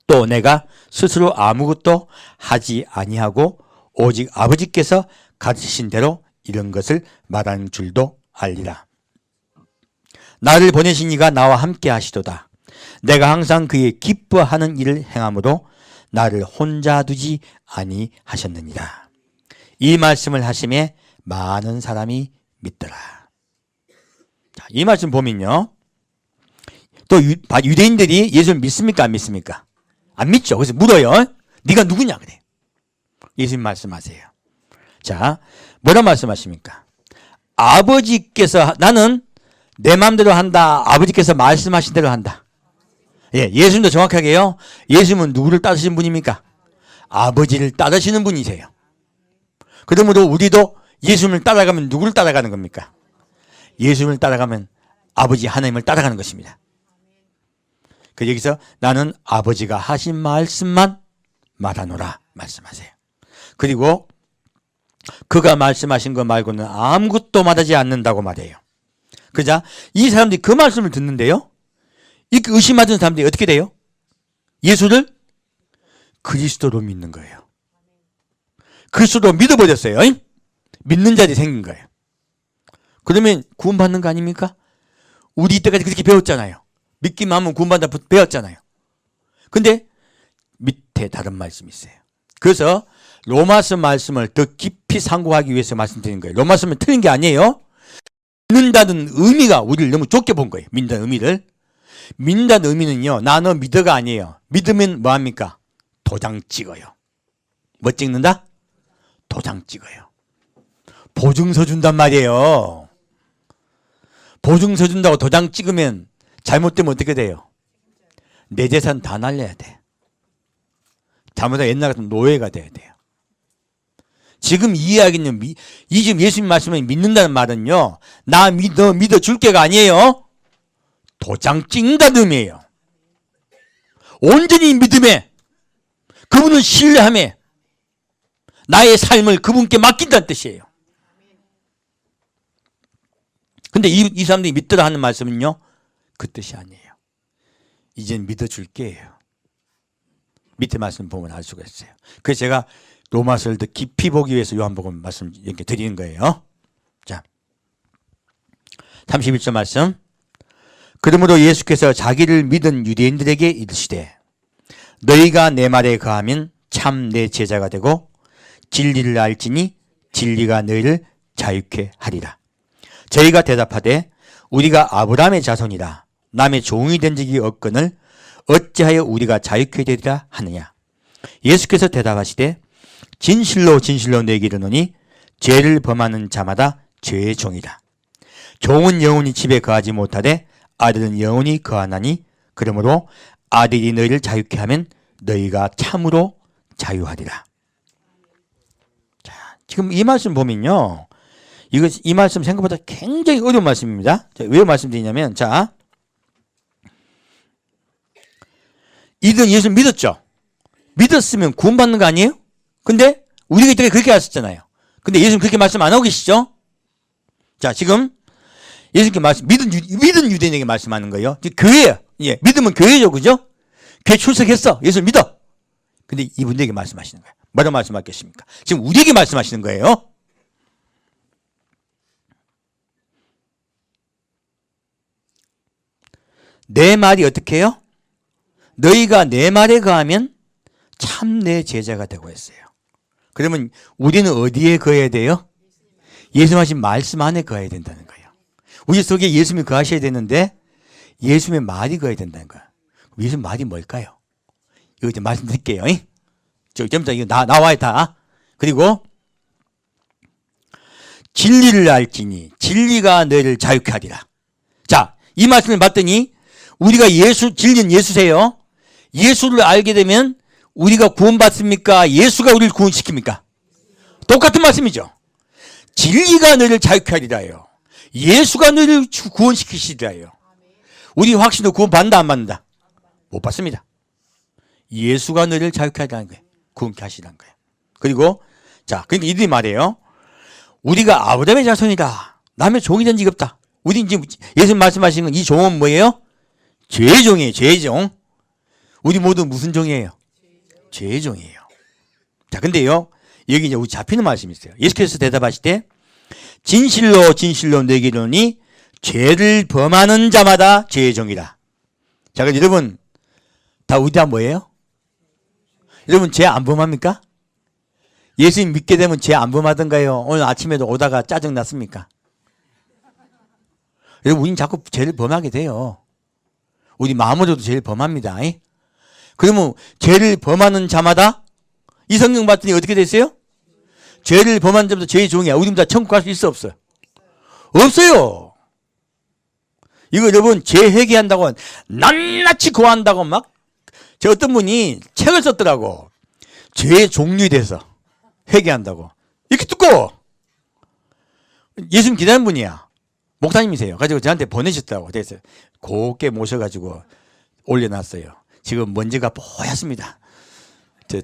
또 내가 스스로 아무것도 하지 아니하고 오직 아버지께서 가르치신 대로 이런 것을 말하는 줄도 알리라. 나를 보내신 이가 나와 함께 하시도다. 내가 항상 그의 기뻐하는 일을 행함으로 나를 혼자 두지 아니하셨느니라. 이 말씀을 하심에 많은 사람이 믿더라. 자, 이 말씀 보면요, 또 유대인들이 예수를 믿습니까? 안 믿습니까? 안 믿죠. 그래서 물어요. 네가 누구냐 그래. 예수님 말씀하세요. 자, 뭐라 말씀하십니까? 아버지께서 나는 내 마음대로 한다. 아버지께서 말씀하신 대로 한다. 예, 예수님도 정확하게요. 예수님은 누구를 따르시는 분입니까? 아버지를 따르시는 분이세요. 그러므로 우리도 예수님을 따라가면 누구를 따라가는 겁니까? 예수님을 따라가면 아버지 하나님을 따라가는 것입니다. 그 여기서 나는 아버지가 하신 말씀만 말하노라 말씀하세요. 그리고 그가 말씀하신 것 말고는 아무것도 말하지 않는다고 말해요. 그자 이 사람들이 그 말씀을 듣는데요, 이렇게 의심하던 사람들이 어떻게 돼요? 예수를 그리스도로 믿는 거예요. 그리스도로 믿어버렸어요. 믿는 자들이 생긴 거예요. 그러면 구원받는 거 아닙니까? 우리 이때까지 그렇게 배웠잖아요. 믿기만 하면 구원받는다 배웠잖아요. 근데 밑에 다른 말씀이 있어요. 그래서 로마서 말씀을 더 깊이 상고하기 위해서 말씀드린 거예요. 로마서는 틀린 게 아니에요. 믿는다는 의미가 우리를 너무 좁게 본 거예요. 믿는다는 의미를. 믿는다는 의미는요, 나 너 믿어가 아니에요. 믿으면 뭐합니까? 도장 찍어요. 뭐 찍는다? 도장 찍어요. 보증서 준단 말이에요. 보증서 준다고 도장 찍으면 잘못되면 어떻게 돼요? 내 재산 다 날려야 돼. 잘못하면 옛날 같은 노예가 돼야 돼요. 지금 이 이야기는 이 지금 예수님 말씀을 믿는다는 말은요, 나 믿어줄 게가 아니에요. 도장 찍는다는 의미예요. 온전히 믿음에 그분을 신뢰함에 나의 삶을 그분께 맡긴다는 뜻이에요. 근데 이 사람들이 믿더라 하는 말씀은요, 그 뜻이 아니에요. 이젠 믿어줄게요. 밑에 말씀 보면 알 수가 있어요. 그래서 제가 로마서를 더 깊이 보기 위해서 요한복음 말씀 이렇게 드리는 거예요. 자, 31절 말씀. 그러므로 예수께서 자기를 믿은 유대인들에게 이르시되 너희가 내 말에 거하면 참 내 제자가 되고 진리를 알지니 진리가 너희를 자유케 하리라. 저희가 대답하되 우리가 아브라함의 자손이라 남의 종이 된 적이 없거늘 어찌하여 우리가 자유케 되리라 하느냐. 예수께서 대답하시되 진실로 진실로 내게 이르노니 죄를 범하는 자마다 죄의 종이다. 종은 영원히 집에 거하지 못하되 아들은 영원히 거하나니 그러므로 아들이 너희를 자유케 하면 너희가 참으로 자유하리라. 자, 지금 이 말씀 보면요, 이 말씀 생각보다 굉장히 어려운 말씀입니다. 자, 왜 말씀드리냐면, 자, 이들은 예수를 믿었죠. 믿었으면 구원받는 거 아니에요? 근데 우리가 이때 그렇게 하셨잖아요. 근데 예수님 그렇게 말씀 안 하고 계시죠? 자, 지금 예수님께 믿은 유대인에게 말씀하는 거예요. 교회예요. 예, 믿으면 교회죠, 그죠? 교회 출석했어. 예수를 믿어. 근데 이분들에게 말씀하시는 거예요. 뭐라고 말씀하겠습니까? 지금 우리에게 말씀하시는 거예요. 내 말이 어떻게 해요? 너희가 내 말에 거하면 참 내 제자가 되고 했어요. 그러면 우리는 어디에 거해야 돼요? 예수님 하신 말씀 안에 거해야 된다는 거예요. 우리 속에 예수님이 거하셔야 되는데 예수님의 말이 거해야 된다는 거예요. 예수님 말이 뭘까요? 이거 이제 말씀드릴게요. 좀 이거 나와요 다. 그리고 진리를 알지니 진리가 너희를 자유케 하리라. 자, 이 말씀을 봤더니 우리가 진리는 예수세요. 예수를 알게 되면 우리가 구원받습니까? 예수가 우리를 구원시킵니까? 똑같은 말씀이죠. 진리가 너희를 자유케 하리라요. 예수가 너희를 구원시키시리라요. 우리 확신도 구원받는다 안 받는다? 못 받습니다. 예수가 너희를 자유케 하리라는 거예요. 구원케 하시라는 거예요. 그리고 자, 그러니까 이들이 말해요. 우리가 아브라함의 자손이다. 남의 종이 된 적이 없다. 우리 지금 예수님 말씀하시는 건 이 종은 뭐예요? 죄의 종이에요. 죄의 종. 우리 모두 무슨 종이에요? 죄의 종이에요. 자, 근데요, 여기 이제 우리 잡히는 말씀이 있어요. 예수께서 대답하실 때, 진실로 진실로 내게 이르노니 죄를 범하는 자마다 죄의 종이라. 자, 그럼 여러분, 우리 다 뭐예요? 여러분, 죄 안 범합니까? 예수님 믿게 되면 죄 안 범하던가요? 오늘 아침에도 오다가 짜증 났습니까? 여러분, 우린 자꾸 죄를 범하게 돼요. 우리 마음으로도 죄를 범합니다. 그러면 죄를 범하는 자마다 이 성경 봤더니 어떻게 됐어요? 죄를 범하는 자마다 죄의 종이야. 우리 다 천국 갈 수 있어 없어요? 없어요. 이거 여러분 죄 회개한다고 낱낱이 고한다고 막 제 어떤 분이 책을 썼더라고. 죄의 종류에 대해서 회개한다고. 이렇게 두꺼워. 예수님 기다리는 분이야. 목사님이세요. 가지고 저한테 보내셨다고. 그래서 곱게 모셔가지고 올려놨어요. 지금 먼지가 뽀얗습니다.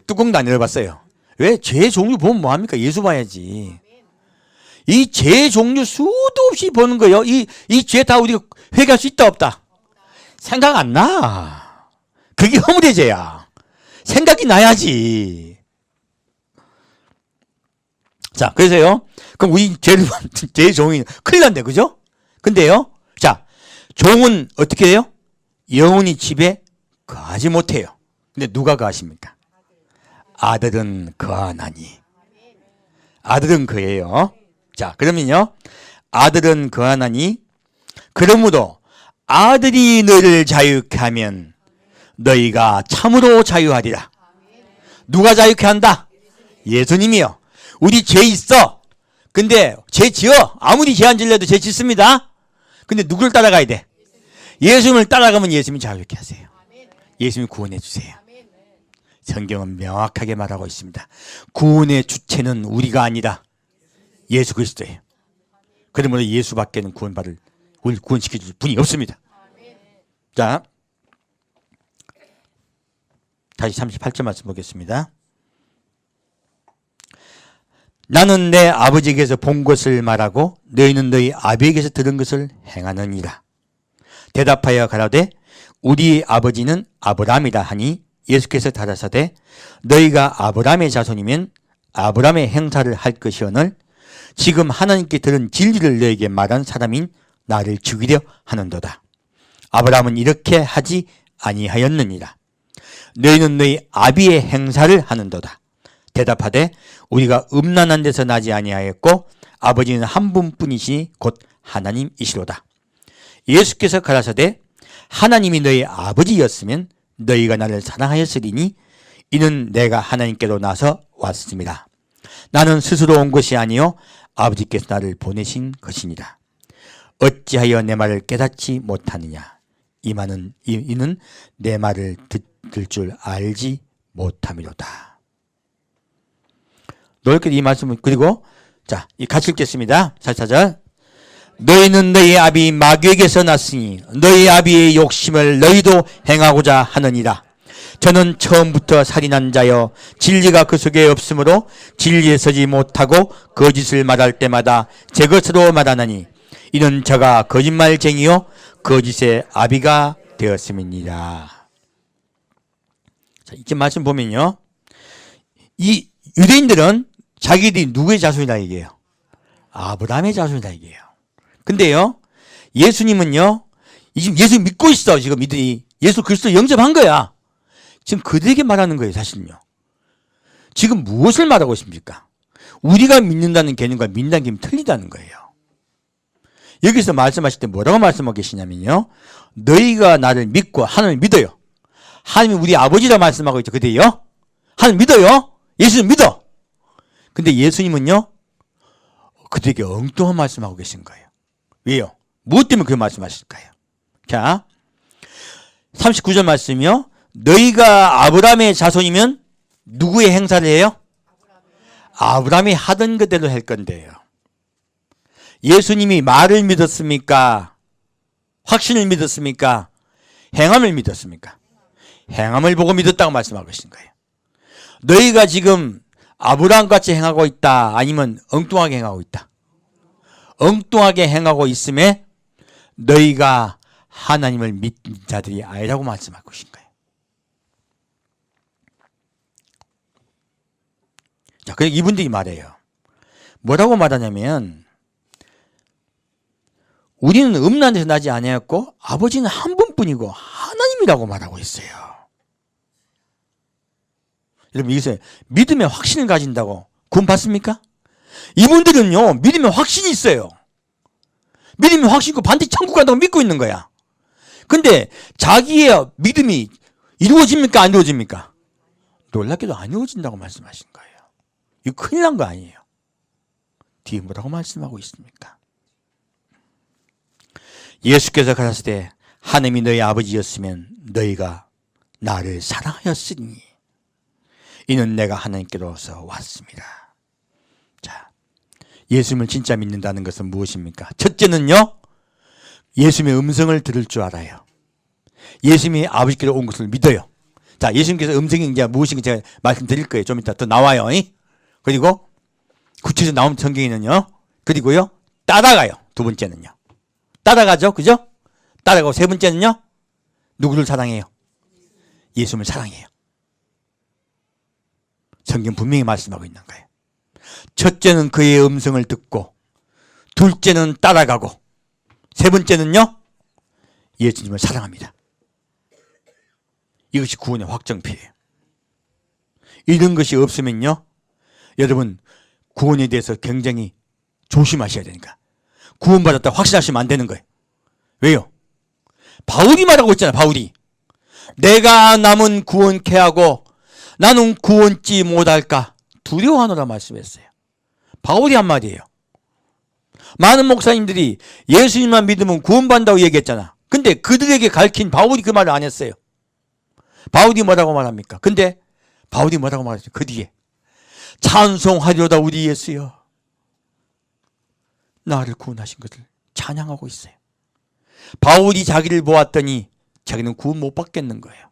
뚜껑도 안 열어봤어요. 왜? 죄 종류 보면 뭐합니까? 예수 봐야지. 이 죄 종류 수도 없이 보는 거예요. 이 죄 다 우리가 회개할 수 있다 없다? 생각 안 나. 그게 허물의 죄야. 생각이 나야지. 자, 그래서요. 그럼 우리 죄 종이 큰일 난대, 그죠? 근데요. 자, 종은 어떻게 해요? 영원히 집에 거하지 못해요. 근데 누가 거하십니까? 아들은 거하나니. 아들은 거예요. 자, 그러면요. 아들은 거하나니 그러므로 아들이 너희를 자유케 하면 너희가 참으로 자유하리라. 누가 자유케 한다? 예수님이요. 우리 죄 있어. 근데 죄 지어. 아무리 죄 안 질려도 죄 짓습니다. 근데 누구를 따라가야 돼? 예수님을 따라가면 예수님이 자유케 하세요. 예수님이 구원해 주세요. 성경은 명확하게 말하고 있습니다. 구원의 주체는 우리가 아니라 예수 그리스도예요. 그러므로 예수밖에는 우리 구원시켜 줄 분이 없습니다. 자, 다시 38절 말씀 보겠습니다. 나는 내 아버지에게서 본 것을 말하고 너희는 너희 아비에게서 들은 것을 행하느니라. 대답하여 가라되 우리 아버지는 아브라함이라 하니 예수께서 가라사대 너희가 아브라함의 자손이면 아브라함의 행사를 할 것이오늘 지금 하나님께 들은 진리를 너에게 말한 사람인 나를 죽이려 하는도다. 아브라함은 이렇게 하지 아니하였느니라. 너희는 너희 아비의 행사를 하는도다. 대답하되 우리가 음란한 데서 나지 아니하였고 아버지는 한 분뿐이시니 곧 하나님이시로다. 예수께서 가라사대 하나님이 너희 아버지였으면 너희가 나를 사랑하였으리니 이는 내가 하나님께로 나서 왔습니다. 나는 스스로 온 것이 아니요 아버지께서 나를 보내신 것이니라. 어찌하여 내 말을 깨닫지 못하느냐. 이는 내 말을 듣을 줄 알지 못함이로다. 놀랍게 이 말씀을 그리고 자, 같이 읽겠습니다. 44절. 너희는 너희 아비 마귀에게서 났으니 너희 아비의 욕심을 너희도 행하고자 하느니라. 저는 처음부터 살인한 자여 진리가 그 속에 없으므로 진리에 서지 못하고 거짓을 말할 때마다 제 것으로 말하나니 이는 저가 거짓말쟁이요 거짓의 아비가 되었음이니라. 자, 이제 말씀 보면요. 이 유대인들은 자기들이 누구의 자손이다 얘기해요? 아브라함의 자손이다 얘기해요. 근데요, 예수님은요, 지금 예수 믿고 있어. 지금 이들이 예수 그리스도 영접한 거야. 지금 그들에게 말하는 거예요, 사실은요. 지금 무엇을 말하고 있습니까? 우리가 믿는다는 개념과 믿는다는 개념이 틀리다는 거예요. 여기서 말씀하실 때 뭐라고 말씀하고 계시냐면요, 너희가 나를 믿고 하나님을 믿어요. 하나님이 우리 아버지라 말씀하고 있죠. 그대요. 하나님 믿어요. 예수님 믿어. 근데 예수님은요, 그들에게 엉뚱한 말씀하고 계신 거예요. 왜요? 무엇 때문에 그 말씀하실까요? 자, 39절 말씀이요. 너희가 아브라함의 자손이면 누구의 행사를 해요? 아브라함이 하던 그대로 할 건데요. 예수님이 말을 믿었습니까? 확신을 믿었습니까? 행함을 믿었습니까? 행함을 보고 믿었다고 말씀하고 계신 거예요. 너희가 지금 아브라함같이 행하고 있다, 아니면 엉뚱하게 행하고 있다? 엉뚱하게 행하고 있음에 너희가 하나님을 믿는 자들이 아니라고 말씀하고 계신 거예요. 자, 그래서 이분들이 말해요. 뭐라고 말하냐면, 우리는 음란 데서 나지 아니었고 아버지는 한 분뿐이고 하나님이라고 말하고 있어요. 여러분, 여기서 믿음의 확신을 가진다고 구원 받습니까? 이분들은요, 믿음의 확신이 있어요. 믿음의 확신이 있고 반드시 천국 간다고 믿고 있는 거야. 근데 자기의 믿음이 이루어집니까? 안 이루어집니까? 놀랍게도 안 이루어진다고 말씀하신 거예요. 이거 큰일 난 거 아니에요. 뒤에 뭐라고 말씀하고 있습니까? 예수께서 가셨을 때 하나님이 너희 아버지였으면 너희가 나를 사랑하였으니 이는 내가 하나님께로서 왔습니다. 자, 예수님을 진짜 믿는다는 것은 무엇입니까? 첫째는요, 예수님의 음성을 들을 줄 알아요. 예수님이 아버지께로 온 것을 믿어요. 자, 예수님께서 음성이 이제 무엇인지 제가 말씀드릴 거예요. 좀 이따 더 나와요. 그리고 구체적으로 나온 성경에는요, 그리고요, 따라가요. 두 번째는요. 따라가죠. 그죠? 따라가고 세 번째는요, 누구를 사랑해요? 예수님을 사랑해요. 성경 분명히 말씀하고 있는 거예요. 첫째는 그의 음성을 듣고, 둘째는 따라가고, 세 번째는요, 예수님을 사랑합니다. 이것이 구원의 확정피예요. 이런 것이 없으면요, 여러분 구원에 대해서 굉장히 조심하셔야 되니까. 구원받았다 확신하시면 안 되는 거예요. 왜요? 바울이 말하고 있잖아요. 바울이 내가 남은 구원케 하고 나는 구원치 못할까 두려워하노라 말씀했어요. 바울이 한 말이에요. 많은 목사님들이 예수님만 믿으면 구원받는다고 얘기했잖아. 근데 그들에게 가르친 바울이 그 말을 안 했어요. 바울이 뭐라고 말합니까? 근데 바울이 뭐라고 말했어요? 그 뒤에 찬송하리로다 우리 예수여, 나를 구원하신 것을 찬양하고 있어요. 바울이 자기를 보았더니 자기는 구원 못 받겠는 거예요.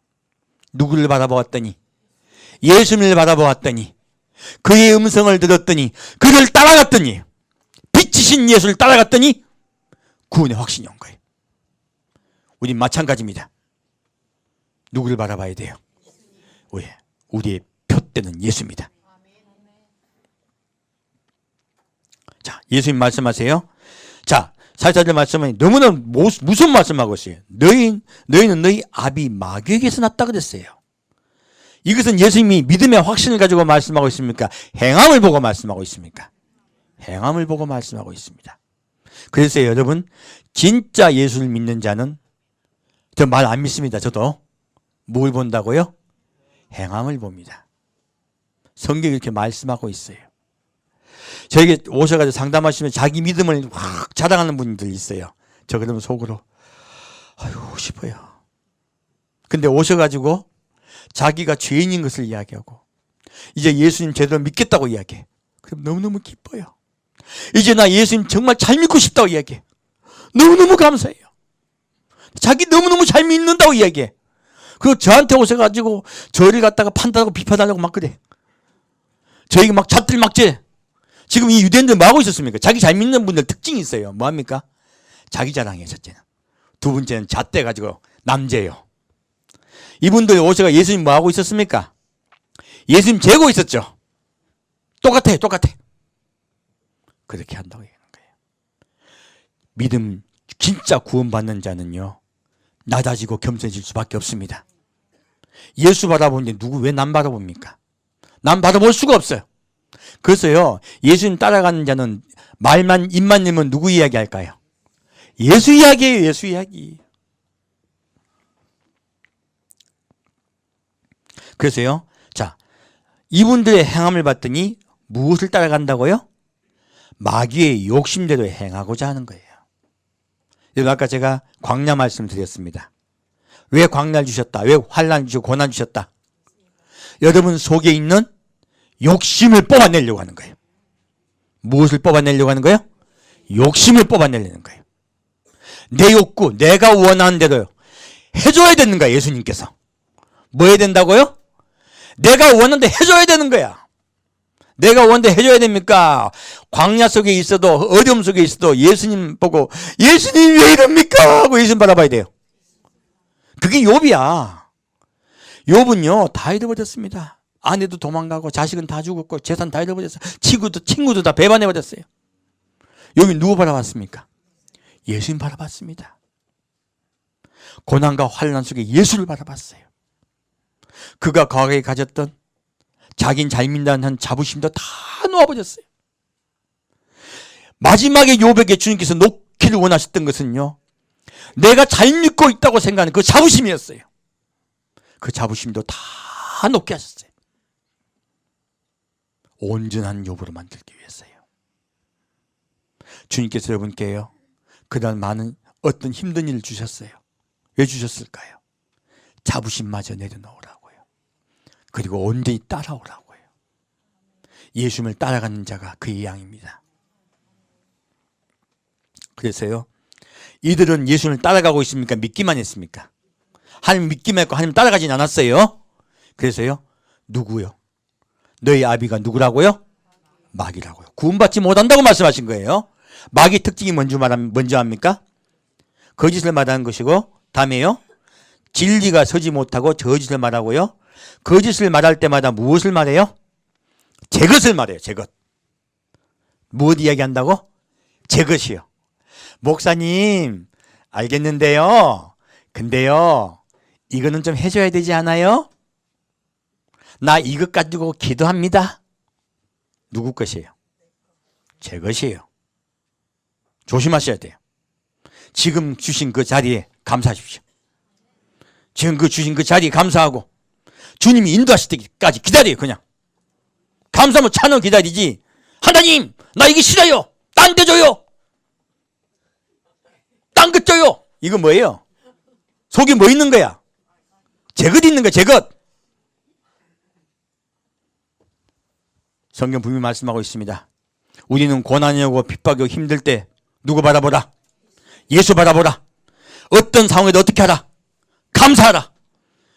누구를 바라보았더니 예수님을 바라보았더니 그의 음성을 들었더니 그를 따라갔더니 빛이신 예수를 따라갔더니 구원의 확신이 온 거예요. 우린 마찬가지입니다. 누구를 바라봐야 돼요? 왜? 우리의 표대는 예수입니다. 자, 예수님 말씀하세요. 자, 44절 말씀은 너무나 무슨 말씀하고 있어요? 너희는 너희 아비 마귀에게서 났다 그랬어요. 이것은 예수님이 믿음의 확신을 가지고 말씀하고 있습니까? 행함을 보고 말씀하고 있습니까? 행함을 보고 말씀하고 있습니다. 그래서 여러분, 진짜 예수를 믿는 자는, 저 말 안 믿습니다. 저도. 뭘 본다고요? 행함을 봅니다. 성경이 이렇게 말씀하고 있어요. 저에게 오셔가지고 상담하시면 자기 믿음을 확 자랑하는 분들 있어요. 저 그러면 속으로 아이고 싶어요. 근데 오셔가지고 자기가 죄인인 것을 이야기하고 이제 예수님 제대로 믿겠다고 이야기해. 그럼 너무너무 기뻐요. 이제 나 예수님 정말 잘 믿고 싶다고 이야기해. 너무너무 감사해요. 자기 너무너무 잘 믿는다고 이야기해. 그리고 저한테 오셔가지고 저를 갖다가 판단하고 비판하려고 막 그래. 저에게 막 잣들 막재. 지금 이 유대인들 뭐 하고 있었습니까? 자기 잘 믿는 분들 특징이 있어요. 뭐 합니까? 자기 자랑이에요. 첫째는. 두 번째는 잣대 가지고 남재예요. 이분들 오셔가 예수님 뭐 하고 있었습니까? 예수님 재고 있었죠. 똑같아. 그렇게 한다고 얘기하는 거예요. 믿음, 진짜 구원받는 자는요, 낮아지고 겸손해질 수밖에 없습니다. 예수 바라보는데 누구 왜 남 바라봅니까? 남 바라볼 수가 없어요. 그래서요, 예수님 따라가는 자는 말만 입만 내면 누구 이야기 할까요? 예수 이야기예요. 예수 이야기. 그래서요, 자, 이분들의 행함을 봤더니 무엇을 따라간다고요? 마귀의 욕심대로 행하고자 하는 거예요. 여러분, 아까 제가 광야 말씀 드렸습니다. 왜 광야를 주셨다? 왜 환난 주시고 고난 주셨다? 여러분 속에 있는 욕심을 뽑아내려고 하는 거예요. 무엇을 뽑아내려고 하는 거예요? 욕심을 뽑아내려는 거예요. 내 욕구, 내가 원하는 대로 해줘야 되는 거야. 예수님께서 뭐 해야 된다고요? 내가 원하는 데 해줘야 되는 거야. 내가 원하는 데 해줘야 됩니까? 광야 속에 있어도, 어려움 속에 있어도 예수님 보고 예수님 왜 이럽니까? 하고 예수님 바라봐야 돼요. 그게 욥이야. 욥은요 다 잃어버렸습니다. 아내도 도망가고 자식은 다 죽었고 재산 다 잃어버렸어요. 친구도 다 배반해버렸어요. 욥이 누구 바라봤습니까? 예수님 바라봤습니다. 고난과 환난 속에 예수를 바라봤어요. 그가 과거에 가졌던 자긴 잘 믿는다는 자부심도 다 놓아버렸어요. 마지막에 욥에게 주님께서 놓기를 원하셨던 것은요, 내가 잘 믿고 있다고 생각하는 그 자부심이었어요. 그 자부심도 다 놓게 하셨어요. 온전한 욥으로 만들기 위해서요. 주님께서 여러분께요, 그동안 많은 어떤 힘든 일을 주셨어요. 왜 주셨을까요? 자부심마저 내려놓으라고요. 그리고 온전히 따라오라고요. 예수님을 따라가는 자가 그의 양입니다. 그래서요, 이들은 예수님을 따라가고 있습니까? 믿기만 했습니까? 하나님 믿기만 했고 하나님 따라가진 않았어요. 그래서요, 누구요? 너희 아비가 누구라고요? 마귀라고요. 구원받지 못한다고 말씀하신 거예요. 마귀 특징이 뭔지 압니까? 거짓을 말하는 것이고, 다음에요, 진리가 서지 못하고 저짓을 말하고요. 거짓을 말할 때마다 무엇을 말해요? 제 것을 말해요. 제 것. 무엇 이야기한다고? 제 것이요. 목사님, 알겠는데요, 근데요, 이거는 좀 해줘야 되지 않아요? 나 이것 가지고 기도합니다. 누구 것이에요? 제 것이에요. 조심하셔야 돼요. 지금 주신 그 자리에 감사하십시오. 지금 주신 그 자리에 감사하고 주님이 인도하실 때까지 기다려요. 그냥 감사하면 찬원 기다리지, 하나님 나 이게 싫어요, 딴 데 줘요, 딴 것 줘요, 이거 뭐예요? 속에 뭐 있는 거야? 제 것 있는 거야. 제 것. 성경 분명히 말씀하고 있습니다. 우리는 고난이 오고 핍박이 오고 힘들 때 누구 바라보라? 예수 바라보라. 어떤 상황에도 어떻게 하라? 감사하라.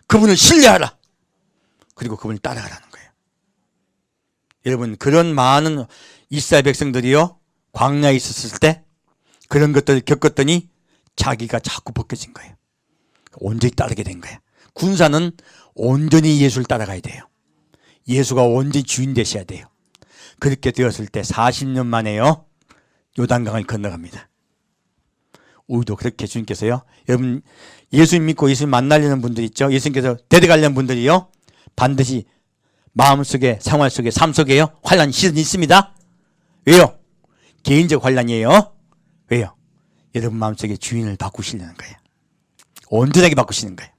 그분을 신뢰하라. 그리고 그분을 따라가라는 거예요. 여러분, 그런 많은 이스라엘 백성들이요, 광야에 있었을 때 그런 것들을 겪었더니 자기가 자꾸 벗겨진 거예요. 온전히 따르게 된 거예요. 군사는 온전히 예수를 따라가야 돼요. 예수가 온전히 주인 되셔야 돼요. 그렇게 되었을 때 40년 만에요, 요단강을 건너갑니다. 우리도 그렇게 주님께서요, 여러분 예수님 믿고 예수님 만나려는 분들 있죠? 예수님께서 데려가려는 분들이요, 반드시 마음속에, 생활 속에, 삶 속에요, 환난이 시즌이 있습니다. 왜요? 개인적 환난이에요. 왜요? 여러분 마음속에 주인을 바꾸시려는 거예요. 온전하게 바꾸시는 거예요.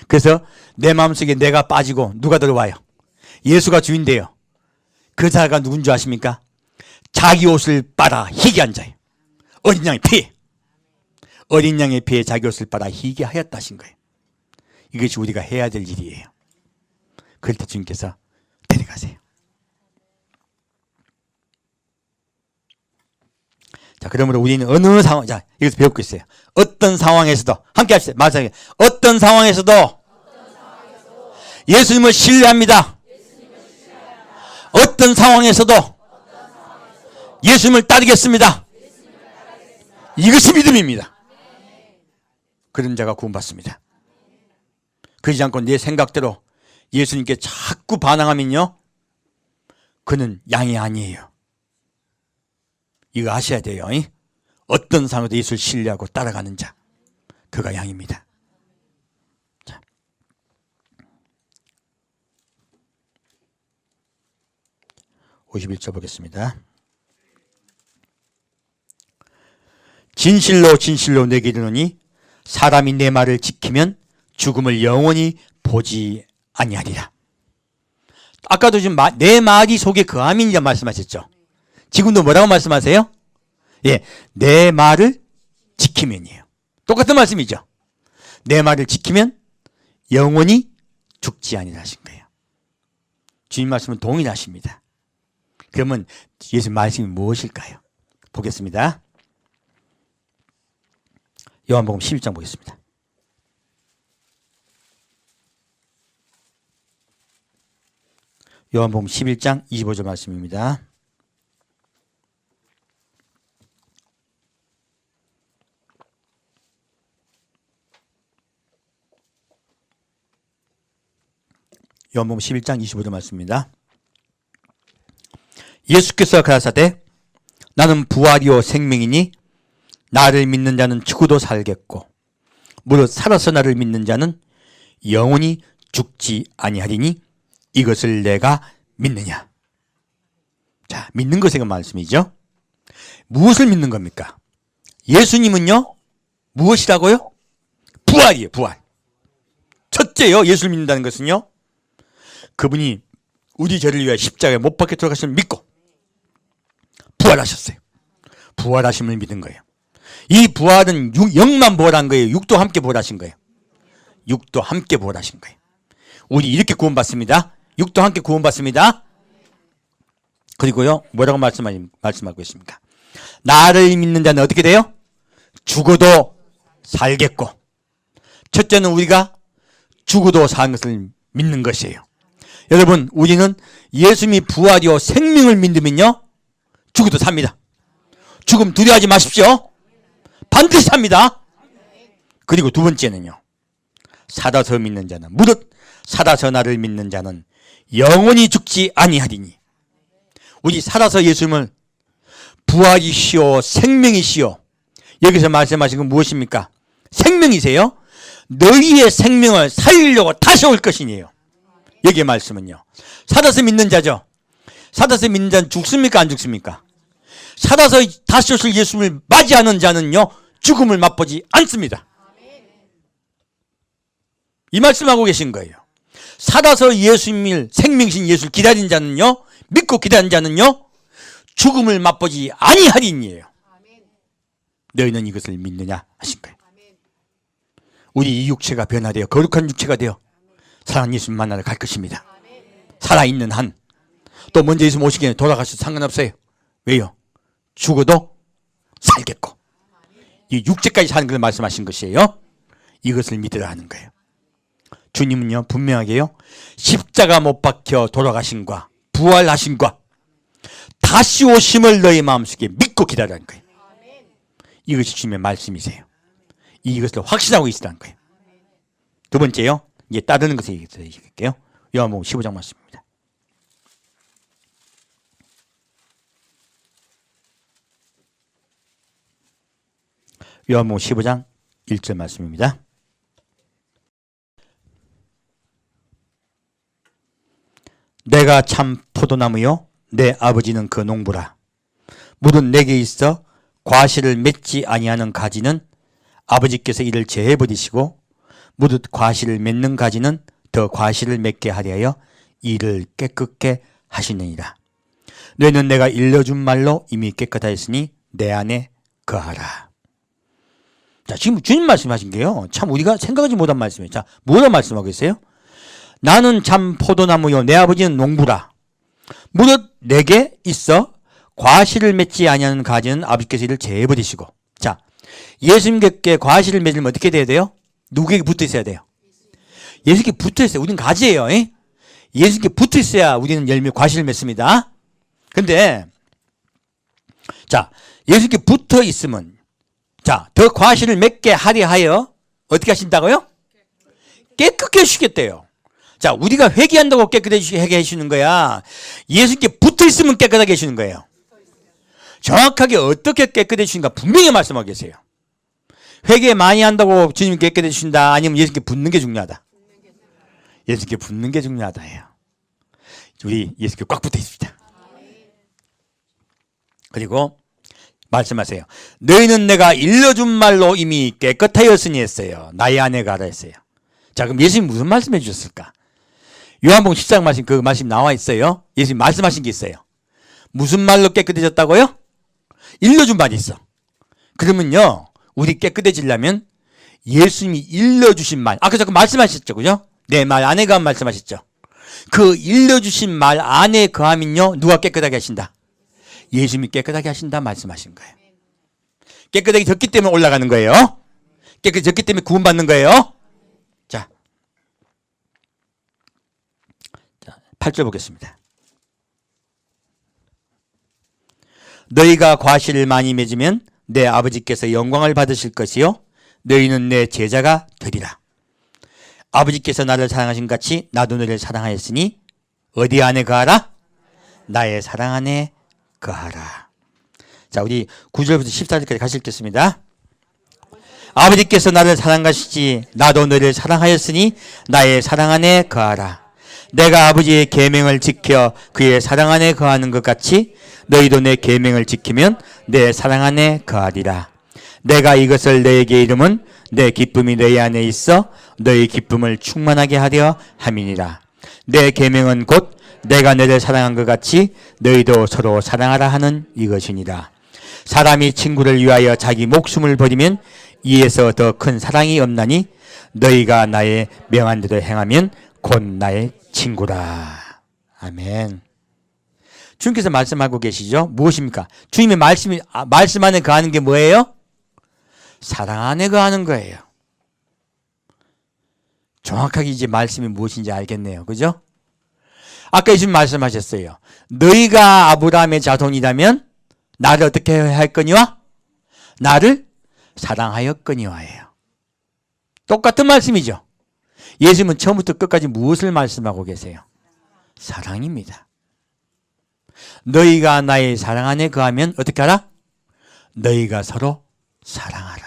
그래서 내 마음속에 내가 빠지고 누가 들어와요? 예수가 주인 돼요. 그 자가 누군 줄 아십니까? 자기 옷을 빨아 희귀한 자예요. 어린 양의 피에, 어린 양의 피에 자기 옷을 빨아 희귀하였다 하신 거예요. 이것이 우리가 해야 될 일이에요. 그럴 때 주님께서 데려가세요. 자, 그러므로 우리는 어느 상황, 자, 이것을 배우고 있어요. 어떤 상황에서도, 함께 합시다. 마지막에, 어떤 상황에서도 예수님을 신뢰합니다. 어떤 상황에서도 예수님을 따르겠습니다. 이것이 믿음입니다. 그런 자가 구원받습니다. 그러지 않고 내 생각대로 예수님께 자꾸 반항하면요, 그는 양이 아니에요. 이거 아셔야 돼요. 어떤 상황도 예수를 신뢰하고 따라가는 자, 그가 양입니다. 자, 51절 보겠습니다. 진실로 진실로 내게 이르노니 사람이 내 말을 지키면 죽음을 영원히 보지 아니하리라. 아까도 지금 내 말이 속에 거함이니라 말씀하셨죠. 지금도 뭐라고 말씀하세요? 예, 내 말을 지키면이에요. 똑같은 말씀이죠. 내 말을 지키면 영원히 죽지 아니라 하신 거예요. 주님 말씀은 동일하십니다. 그러면 예수 말씀이 무엇일까요? 보겠습니다. 요한복음 11장 보겠습니다. 요한복음 11장 25절 말씀입니다. 요한복음 11장 25절 말씀입니다. 예수께서 가라사대 나는 부활이요 생명이니 나를 믿는 자는 죽어도 살겠고 무릇 살아서 나를 믿는 자는 영원히 죽지 아니하리니 이것을 내가 믿느냐. 자, 믿는 것의 말씀이죠. 무엇을 믿는 겁니까? 예수님은요 무엇이라고요? 부활이에요. 부활. 첫째요, 예수를 믿는다는 것은요, 그분이 우리 죄를 위하여 십자가에 못 박혀 돌아가심을 믿고 부활하셨어요. 부활하심을 믿은 거예요. 이 부활은 영만 부활한 거예요? 육도 함께 부활하신 거예요? 육도 함께 부활하신 거예요. 우리 이렇게 구원받습니다. 육도 함께 구원받습니다. 그리고요 뭐라고 말씀하고 있습니까? 나를 믿는 자는 어떻게 돼요? 죽어도 살겠고. 첫째는 우리가 죽어도 사는 것을 믿는 것이에요. 여러분, 우리는 예수님이 부활이요 생명을 믿으면요 죽어도 삽니다. 죽음 두려워하지 마십시오. 반드시 삽니다. 그리고 두 번째는요, 살아서 믿는 자는 무릇 살아서 나를 믿는 자는 영원히 죽지 아니하리니. 우리 살아서 예수님을 부활이시오 생명이시오, 여기서 말씀하신 건 무엇입니까? 생명이세요. 너희의 생명을 살리려고 다시 올 것이니에요. 여기의 말씀은요, 살아서 믿는 자죠. 살아서 믿는 자는 죽습니까 안 죽습니까? 살아서 다시 오실 예수님을 맞이하는 자는요 죽음을 맛보지 않습니다. 이 말씀하고 계신 거예요. 살아서 예수님을, 생명이신 예수를 기다린 자는요, 믿고 기다린 자는요 죽음을 맛보지 아니하리니에요. 너희는 이것을 믿느냐 하신 거예요. 우리 이 육체가 변화되어 거룩한 육체가 되어 사랑하는 예수님 만나러 갈 것입니다. 살아있는 한. 또 먼저 예수님 오시기 전에 돌아가셔도 상관없어요. 왜요? 죽어도 살겠고. 이 육체까지 사는 걸 말씀하신 것이에요. 이것을 믿으라 하는 거예요. 주님은요 분명하게요 십자가 못 박혀 돌아가신과 부활하신과 다시 오심을 너희 마음속에 믿고 기다리라는 거예요. 이것이 주님의 말씀이세요. 이것을 확신하고 있으라는 거예요. 두 번째요, 이제 따르는 것을 얘기할게요. 요한복음 15장 말씀입니다. 요한복음 15장 1절 말씀입니다. 내가 참 포도나무요 내 아버지는 그 농부라. 무릇 내게 있어 과실을 맺지 아니하는 가지는 아버지께서 이를 제해버리시고 무릇 과실을 맺는 가지는 더 과실을 맺게 하려 이를 깨끗게 하시느니라. 너희는 내가 일러준 말로 이미 깨끗하였으니 내 안에 거하라. 자, 지금 주님 말씀하신 게요 참 우리가 생각하지 못한 말씀이에요. 자, 뭐라 말씀하고 있어요? 나는 참 포도나무요 내 아버지는 농부라. 무릇 내게 있어 과실을 맺지 아니하는 가지는 아버지께서 이를 제해버리시고. 자, 예수님께 과실을 맺으면 어떻게 돼야 돼요? 누구에게 붙어 있어야 돼요? 예수님께 붙어 있어요. 우리는 가지예요. 예수님께 붙어 있어야 우리는 열매 과실을 맺습니다. 근데 자, 예수님께 붙어 있으면 자, 더 과실을 맺게 하려 하여 어떻게 하신다고요? 깨끗게 해주시겠대요. 자, 우리가 회개한다고 깨끗하게 회개해 주시는 거야? 예수님께 붙어 있으면 깨끗하게 해주시는 거예요? 정확하게 어떻게 깨끗해 주신가 분명히 말씀하고 계세요. 회개 많이 한다고 주님 깨끗해 주신다? 아니면 예수님께 붙는 게 중요하다? 예수님께 붙는 게 중요하다예요. 우리 예수님께 꽉 붙어 있습니다. 그리고 말씀하세요. 너희는 내가 일러준 말로 이미 깨끗하였으니 했어요. 나의 아내가 하라 했어요. 자, 그럼 예수님 무슨 말씀해 주셨을까? 요한복음 14장 말씀, 그 말씀 나와 있어요. 예수님 말씀하신 게 있어요. 무슨 말로 깨끗해졌다고요? 일러준 말이 있어. 그러면요, 우리 깨끗해지려면 예수님이 일러주신 말, 아까 잠깐 말씀하셨죠, 그죠? 내 말 안에 거함 말씀하셨죠. 그 일러주신 말 안에 거함은요, 누가 깨끗하게 하신다? 예수님이 깨끗하게 하신다 말씀하신 거예요. 깨끗하게 졌기 때문에 올라가는 거예요. 깨끗해졌기 때문에 구원받는 거예요. 자, 8절 보겠습니다. 너희가 과실을 많이 맺으면 내 아버지께서 영광을 받으실 것이요 너희는 내 제자가 되리라. 아버지께서 나를 사랑하신 같이 나도 너를 사랑하였으니 어디 안에 거하라? 나의 사랑 안에 거하라. 자, 우리 9절부터 14절까지 같이 읽겠습니다. 아버지께서 나를 사랑하시지 나도 너를 사랑하였으니 나의 사랑 안에 거하라. 내가 아버지의 계명을 지켜 그의 사랑 안에 거하는 것 같이 너희도 내 계명을 지키면 내 사랑 안에 거하리라. 내가 이것을 너에게 이름은 내 기쁨이 너희 안에 있어 너희 기쁨을 충만하게 하려 함이니라. 내 계명은 곧 내가 너를 사랑한 것 같이 너희도 서로 사랑하라 하는 이것이니라. 사람이 친구를 위하여 자기 목숨을 버리면 이에서 더 큰 사랑이 없나니 너희가 나의 명한 대로 행하면 곧 나의 친구라. 아멘. 주님께서 말씀하고 계시죠? 무엇입니까? 주님의 말씀 안에 거하는 게 뭐예요? 사랑 안에 거하는 거예요. 정확하게 이제 말씀이 무엇인지 알겠네요. 그죠? 아까 예수님 말씀하셨어요. 너희가 아브라함의 자손이라면 나를 어떻게 할 거니와? 나를 사랑하였거니와예요. 똑같은 말씀이죠. 예수님은 처음부터 끝까지 무엇을 말씀하고 계세요? 사랑입니다. 너희가 나의 사랑 안에 거하면 어떻게 하라? 너희가 서로 사랑하라예요.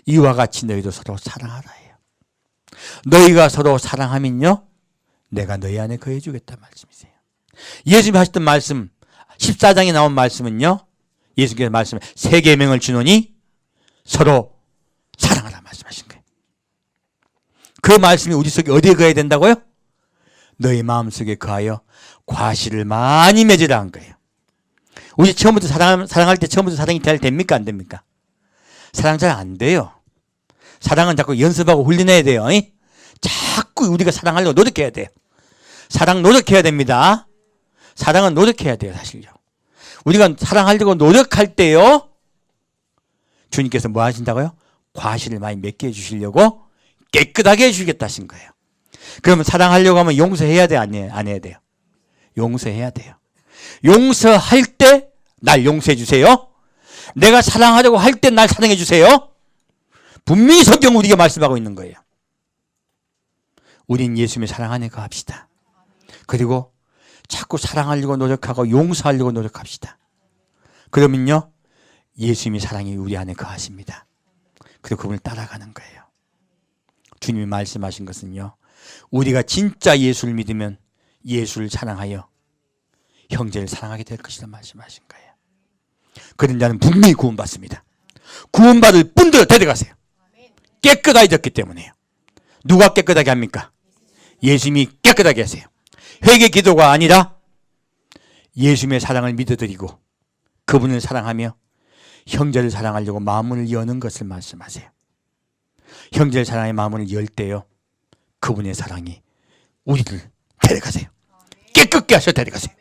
이와 같이 너희도 서로 사랑하라예요. 너희가 서로 사랑하면요 내가 너희 안에 거해주겠다 말씀이세요. 예수님이 하셨던 말씀 14장에 나온 말씀은요 예수님께서 말씀 새 계명을 주노니 서로 사랑하라 말씀하신 거예요. 그 말씀이 우리 속에 어디에 거해야 된다고요? 너희 마음속에 거하여 과실을 많이 맺으라 한 거예요. 우리 처음부터 사랑할 때 처음부터 사랑이 잘 됩니까? 안 됩니까? 사랑 잘 안 돼요. 사랑은 자꾸 연습하고 훈련해야 돼요. 자꾸 우리가 사랑하려고 노력해야 돼요. 사랑 노력해야 됩니다. 사랑은 노력해야 돼요. 사실요. 우리가 사랑하려고 노력할 때요 주님께서 뭐 하신다고요? 과실을 많이 맺게 해주시려고 깨끗하게 해주겠다 하신 거예요. 그러면 사랑하려고 하면 용서해야 돼? 안 해야 돼요? 용서해야 돼요. 용서할 때 날 용서해 주세요. 내가 사랑하려고 할 때 날 사랑해 주세요. 분명히 성경 우리가 말씀하고 있는 거예요. 우린 예수님의 사랑 안에 거합시다. 그리고 자꾸 사랑하려고 노력하고 용서하려고 노력합시다. 그러면요 예수님의 사랑이 우리 안에 거하십니다. 그리고 그분을 따라가는 거예요. 주님이 말씀하신 것은요 우리가 진짜 예수를 믿으면 예수를 사랑하여 형제를 사랑하게 될 것이라 말씀하신 거예요. 그런 자는 분명히 구원받습니다. 구원받을 분들을 데려가세요. 깨끗해졌기 때문에요. 누가 깨끗하게 합니까? 예수님이 깨끗하게 하세요. 회개 기도가 아니라 예수님의 사랑을 믿어드리고 그분을 사랑하며 형제를 사랑하려고 마음을 여는 것을 말씀하세요. 형제를 사랑의 마음을 열 때요 그분의 사랑이 우리를 데려가세요. 깨끗게 하셔 데려가세요.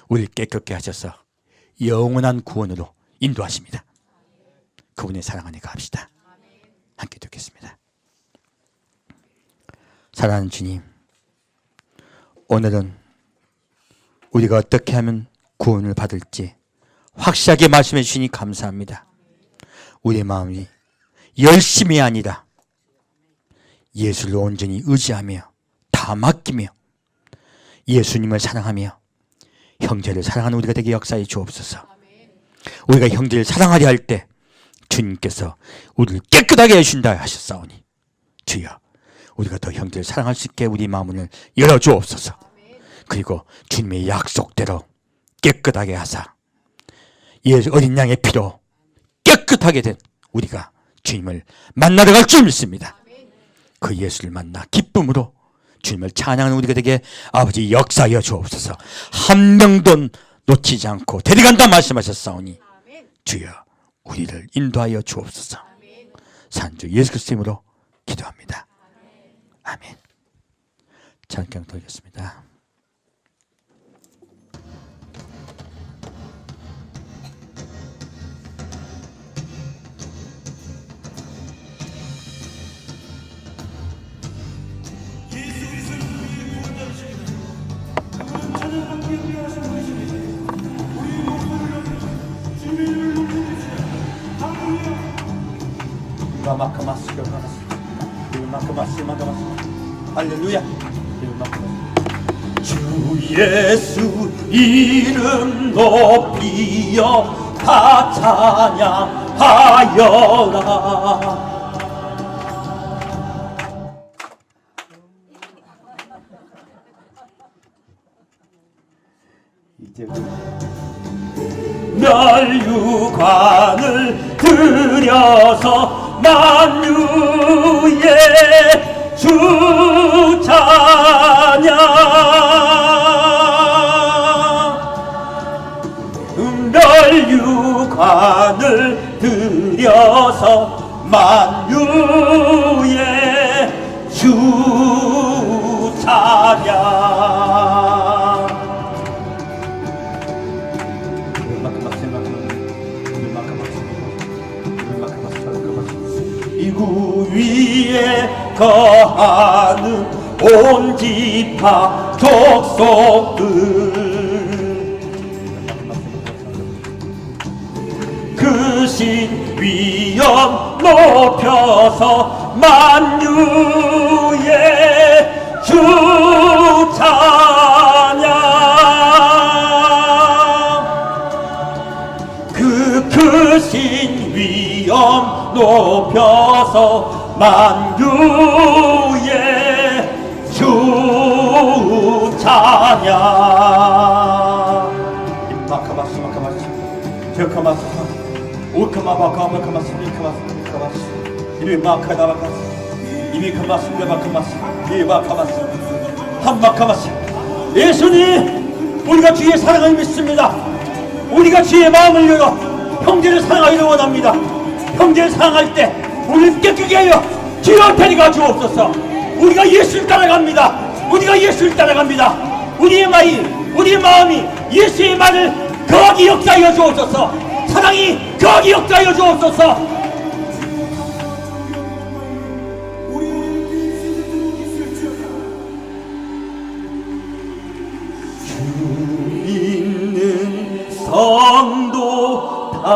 우리를 깨끗게 하셔서 영원한 구원으로 인도하십니다. 그분의 사랑 안에 가합시다. 함께 듣겠습니다. 사랑하는 주님, 오늘은 우리가 어떻게 하면 구원을 받을지 확실하게 말씀해 주시니 감사합니다. 우리의 마음이 열심이 아니라 예수를 온전히 의지하며 다 맡기며 예수님을 사랑하며 형제를 사랑하는 우리가 되게 역사해 주옵소서. 우리가 형제를 사랑하려 할 때 주님께서 우리를 깨끗하게 해주신다 하셨사오니 주여 우리가 더 형제를 사랑할 수 있게 우리 마음을 열어주옵소서. 그리고 주님의 약속대로 깨끗하게 하사 예수 어린 양의 피로 깨끗하게 된 우리가 주님을 만나러 갈 줄 믿습니다. 그 예수를 만나 기쁨으로 주님을 찬양하는 우리가 되게 아버지 역사하여 주옵소서. 한 명도 놓치지 않고 데려간다 말씀하셨사오니 주여 우리를 인도하여 주옵소서. 산주 예수 그리스도 이름으로 기도합니다. 아멘. 잠깐 돌겠습니다. 할렐루야. 주 예수 이름 높이여 다 찬양하여라. 멸류관을 들여서 만유의 주 찬양. 멸류관을 들여서 만유의 주 찬양. 이구 위에 거하는 온 지파 족속들 그 신 위엄 높여서 만유의 주 찬양. 그 크신 위엄 높여서 만유의 주 찬양. 임마카바스 마카바스 저카바스 오카마바카마카마스 미카바스 이리마카다바카스 이미카마스 메바카마스 이바카마스 한바카마스. 예수님 우리가 주의 사랑을 믿습니다. 우리가 주의 마음을 열어 형제를 사랑하기를 원합니다. 형제를 사랑할 때 우리를 깨끗게 하여 주여 데려가 주옵소서. 우리가 예수를 따라갑니다. 우리가 예수를 따라갑니다. 우리의 마음이 예수의 말을 거기 역사하여 주옵소서. 사랑이 거기 역사하여 주옵소서. 주 믿는 성도 다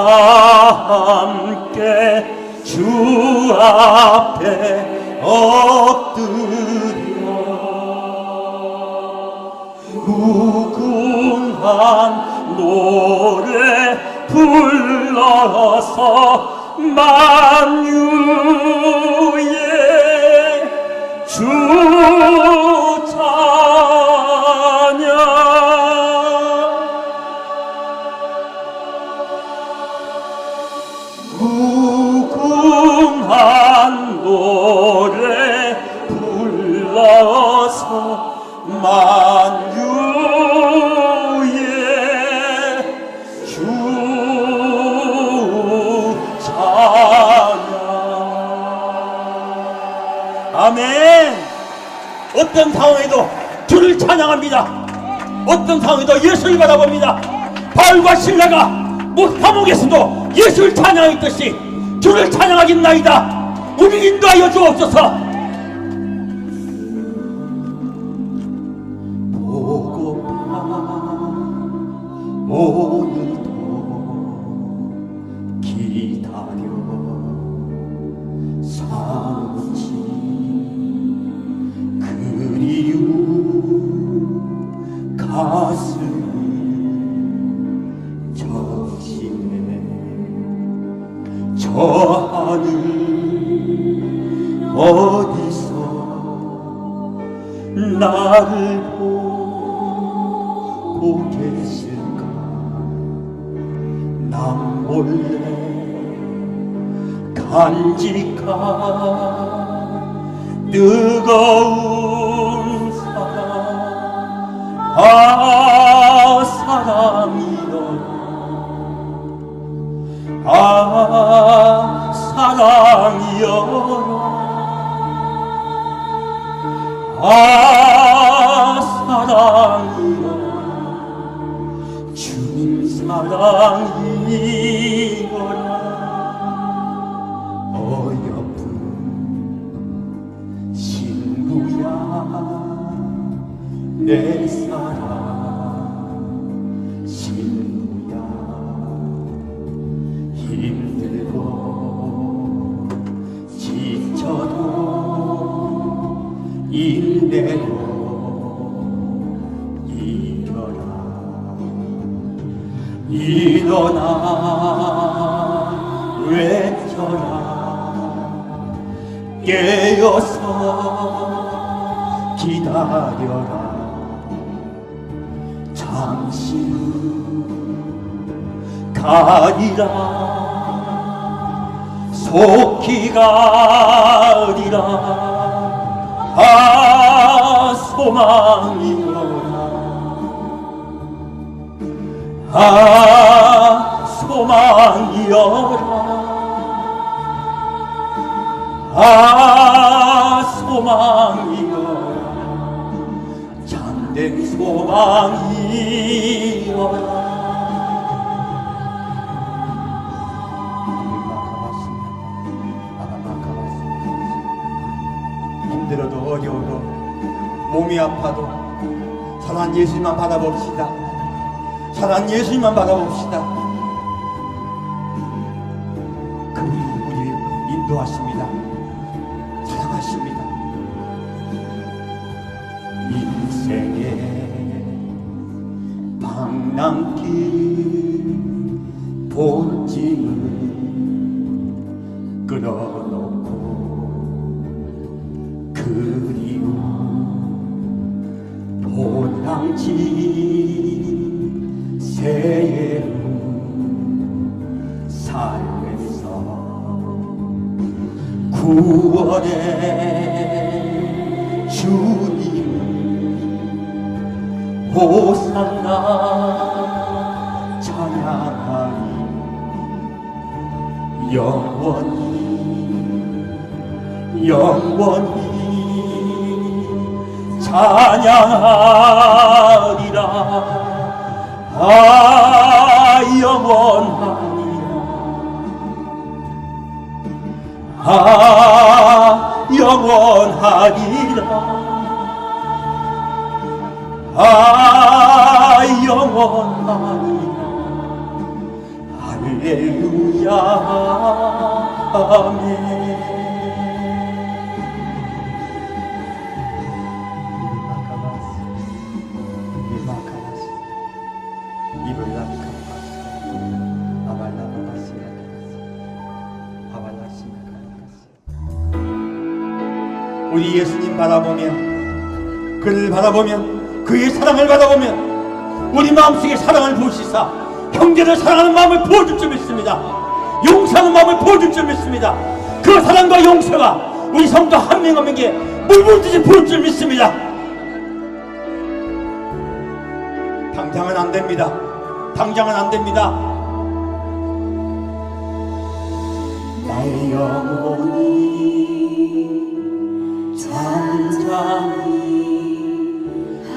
함께 주 앞에 엎드려 무궁한 노래 불러서 만유의 주 찬양. 무궁한 노래 불러서 만유의 주 찬양. 아멘. 어떤 상황에도 주를 찬양합니다. 어떤 상황에도 예수를 바라봅니다. 바울과 신라가 감옥에서도 예수를 찬양했듯이 주를 찬양하겠나이다. 우리 인도하여 주옵소서. 오늘도 기다려 사무치 나를 보고 계실까? 남 몰래 간직한 뜨거운 사랑, 사랑이여, 주님 사랑이여라. 어여쁜 신부야 내 사랑, 신부야 힘들고 지쳐도 인내로 이겨라. 일어나 외쳐라. 깨어서 기다려라. 잠시 가리라. 속히 가리라. 소망이여라. 소망이여라. 참된 소망이여라. 힘들어도 어려워도 몸이 아파도 사랑하는 예수님만 바라봅시다. 사랑하는 예수님만 바라봅시다. 그분이 우리를 인도하십니다. 사랑하십니다. 인생의 방랑길 본짐을 끌어놓고 그리운 본향지 새해로 살면서 구원의 주님 호산나 찬양하리. 영원히 찬양하리라. 영원하리라. 영원하리라. 할렐루야. 아멘. 우리 예수님 바라보면, 그를 바라보면, 그의 사랑을 바라보면 우리 마음속에 사랑을 부으시사 형제를 사랑하는 마음을 부어줄 줄 믿습니다. 용서하는 마음을 부어줄 줄 믿습니다. 그 사랑과 용서가 우리 성도 한 명 한 명에게 물 부듯이 부을 줄 믿습니다. 당장은 안 됩니다. 당장은 안 됩니다. 나의 영혼이 잠잠히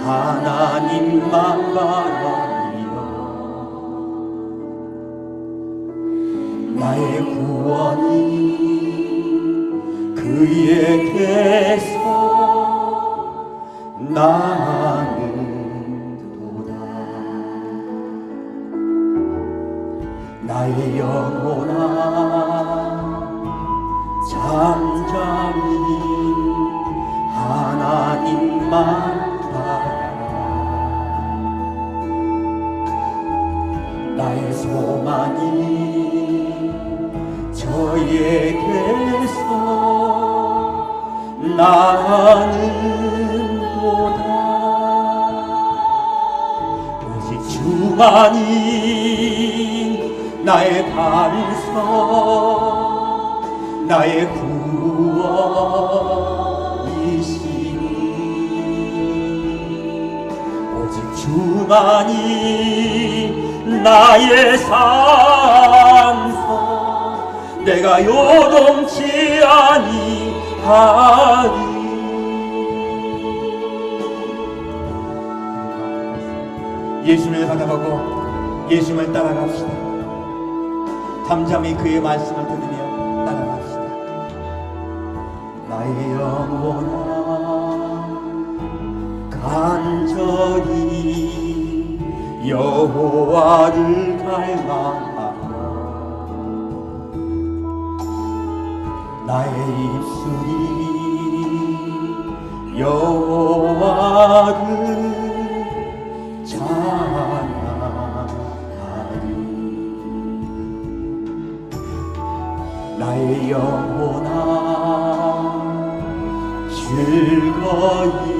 하나님만 바라리요. 나의 구원이 그에게서 나는도다. 나의 영혼아 잠잠히 하나님만 바라라. 나의 소망이 저에게서 나는도다. 주만이 나의 반석 나의 구원이시니 오직 주만이 나의 산소 내가 요동치 아니하리. 예수님을 바라보고 예수님을 따라갑시다. 잠잠히 그의 말씀을 들으며 따라갑시다. 나의 영혼아 간절히 여호와를 갈망하며 나의 입술이 여호와를 찬양하리. 나의 영혼아 즐거이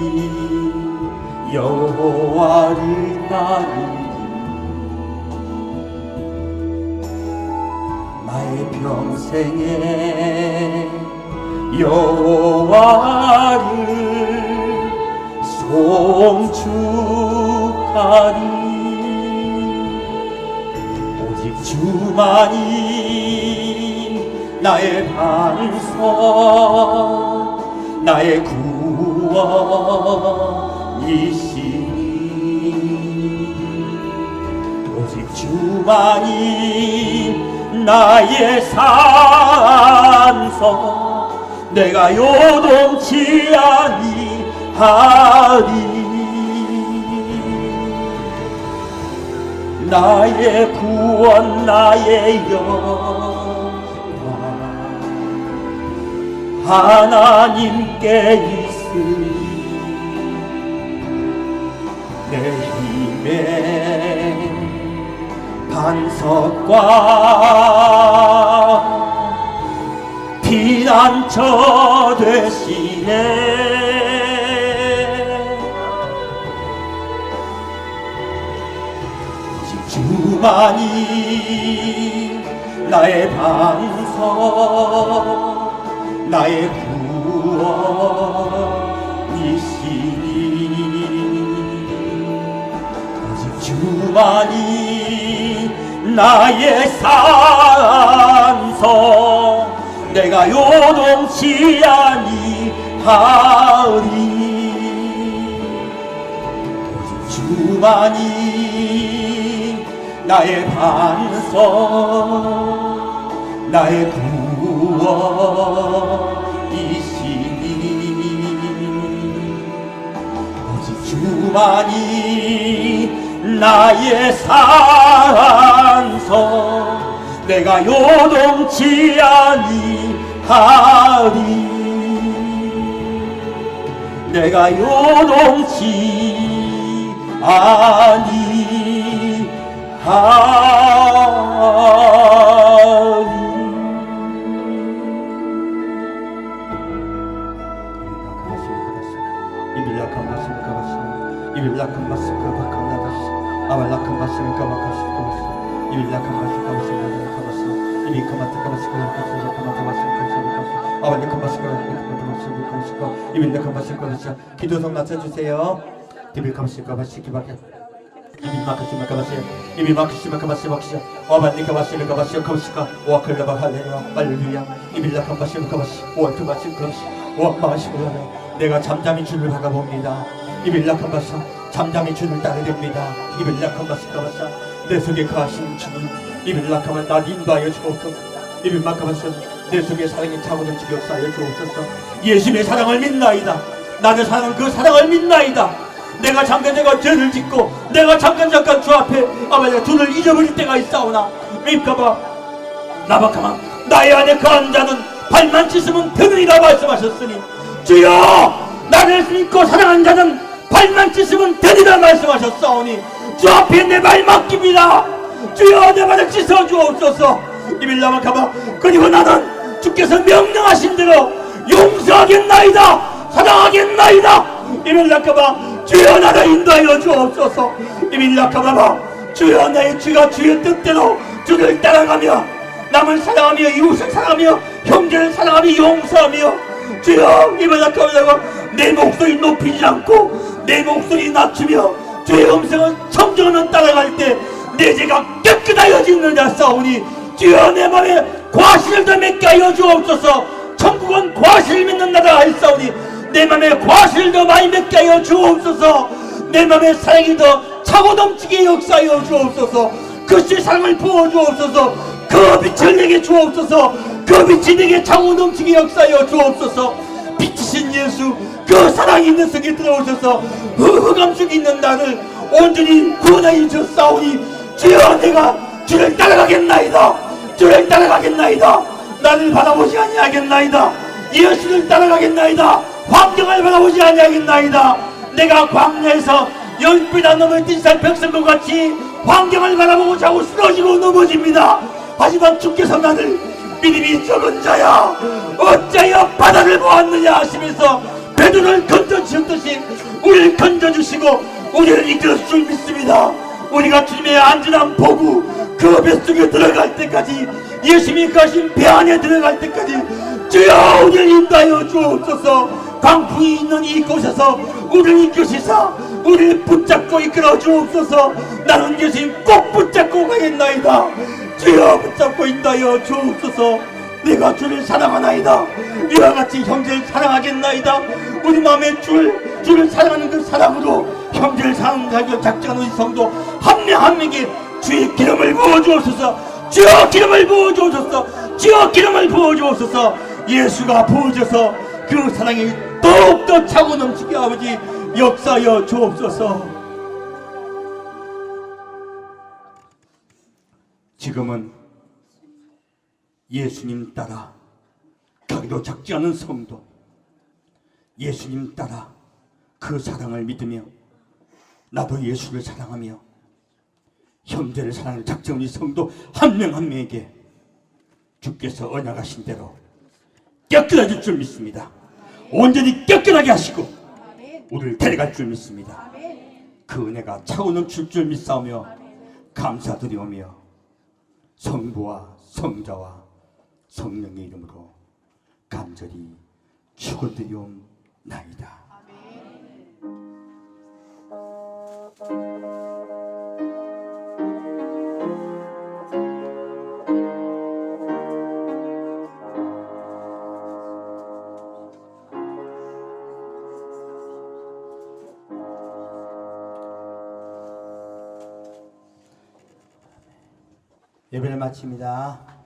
여호와를 따르리. 나의 평생에 여호와를 송축하리. 오직 주만이 나의 반석 나의 구원이시니 오직 주만이 나의 산석 내가 요동치 아니하리. 나의 구원 나의 영광 하나님께 있으니 내 힘의 반석과 피난처 되시네. 주만이 나의 반석 나의 구원이시니 오직 주만이 나의 산석 내가 요동치 아니하리. 오직 주만이 나의 반석 나의 구원이시니 오직 주만이 나의 산석 내가 요동치 아니하리. 내가 요동치 아니하리. 기도성 낮춰주세요. 내가 잠잠히 주를 바라봅니다. 잠잠히 주를 따르렵니다. 내 속에 거하신 주님 나 인도하여 주옵소서. 내 속에 사랑이 차고는 주기 역사하여 주옵소서. 예수님의 사랑을 믿나이다. 나는 그 사랑을 믿나이다. 내가 잠깐 죄를 짓고 내가 잠깐 주 앞에 아버지가 주를 잊어버릴 때가 있사오나 밉까봐 나박하마 나의 안에 거한 자는 발만 씻으면 되느니라 말씀하셨으니 주여 나를 믿고 사랑한 자는 발만 씻으면 되리라 말씀하셨사오니 주 앞에 내 발 맡깁니다. 주여 내 발을 씻어 주옵소서. 이빌라마카바 그리고 나는 주께서 명령하신 대로 용서하겠나이다. 사랑하겠나이다. 이빌라카바 주여 나를 인도하여 주옵소서. 이빌라카바바 주여 나의 죄가 주의 뜻대로 주를 따라가며 남을 사랑하며 이웃을 사랑하며 형제를 사랑하며 용서하며 주여 이 바닥하려고 내 목소리 높이지 않고 내 목소리 낮추며 주의 음성을 청정하며 따라갈 때 내 죄가 깨끗하여지느냐 싸우니 주여 내 맘에 과실을 더 맺게 하여 주옵소서. 천국은 과실을 맺는 나라가 있사오니 내 맘에 과실을 더 많이 맺게 하여 주옵소서. 내 맘에 사랑이 더 차고 넘치게 역사하여 주옵소서. 그 주의 사랑을 부어 주옵소서. 그 빛을 내게 주옵소서. 그 빛이 내게 차고 넘치게 역사하여 주옵소서. 빛이신 예수 그 사랑이 내 속에 들어오셔서 흑암 속에 있는 나를 온전히 구원하여 주사오니 주여 내가 주를 따라가겠나이다. 주를 따라가겠나이다. 나를 바라보지 아니하겠나이다. 예수를 따라가겠나이다. 환경을 바라보지 아니하겠나이다. 내가 광야에서 10배나 넘을 뛴살 백성과 같이 환경을 바라보고 자고 쓰러지고 넘어집니다. 하지만 주께서 나를 믿음이 적은 자야 어찌하여 바다를 보았느냐 하시면서 베드로를 건져주셨듯이 우리를 건져주시고 우리를 이끌어 줄 믿습니다. 우리가 주님의 안전한 보구 그 뱃속에 들어갈 때까지 예수님이 가신 배 안에 들어갈 때까지 주여 우리를 인도하여 주옵소서. 광풍이 있는 이곳에서 우리를 이끄시사 우리를 붙잡고 이끌어 주옵소서. 나는 예수님 꼭 붙잡고 가겠나이다. 주여 붙잡고 인도하여 주옵소서. 내가 주를 사랑하나이다. 이와 같이 형제를 사랑하겠나이다. 우리 마음에 주를 사랑하는 그 사랑으로 형제를 사랑하기 작정하는 이 성도 한 명 한 명에게 주의 기름을 부어 주옵소서. 주여 기름을 부어 주옵소서. 주여 기름을 부어 주옵소서. 예수가 부어져서 그 사랑이 더욱더 차고 넘치게 아버지 역사하여 주옵소서. 지금은 예수님 따라 가기도 작지 않은 성도 예수님 따라 그 사랑을 믿으며 나도 예수를 사랑하며 형제를 사랑하는 작정이 성도 한 명 한 명에게 주께서 언약하신 대로 깨끗해질 줄 믿습니다. 온전히 깨끗하게 하시고 우리를 데려갈 줄 믿습니다. 그 은혜가 차고 넘칠 줄 믿사오며 감사드리오며 성부와 성자와 성령의 이름으로 간절히 축원드리옵나이다. 예배를 마칩니다.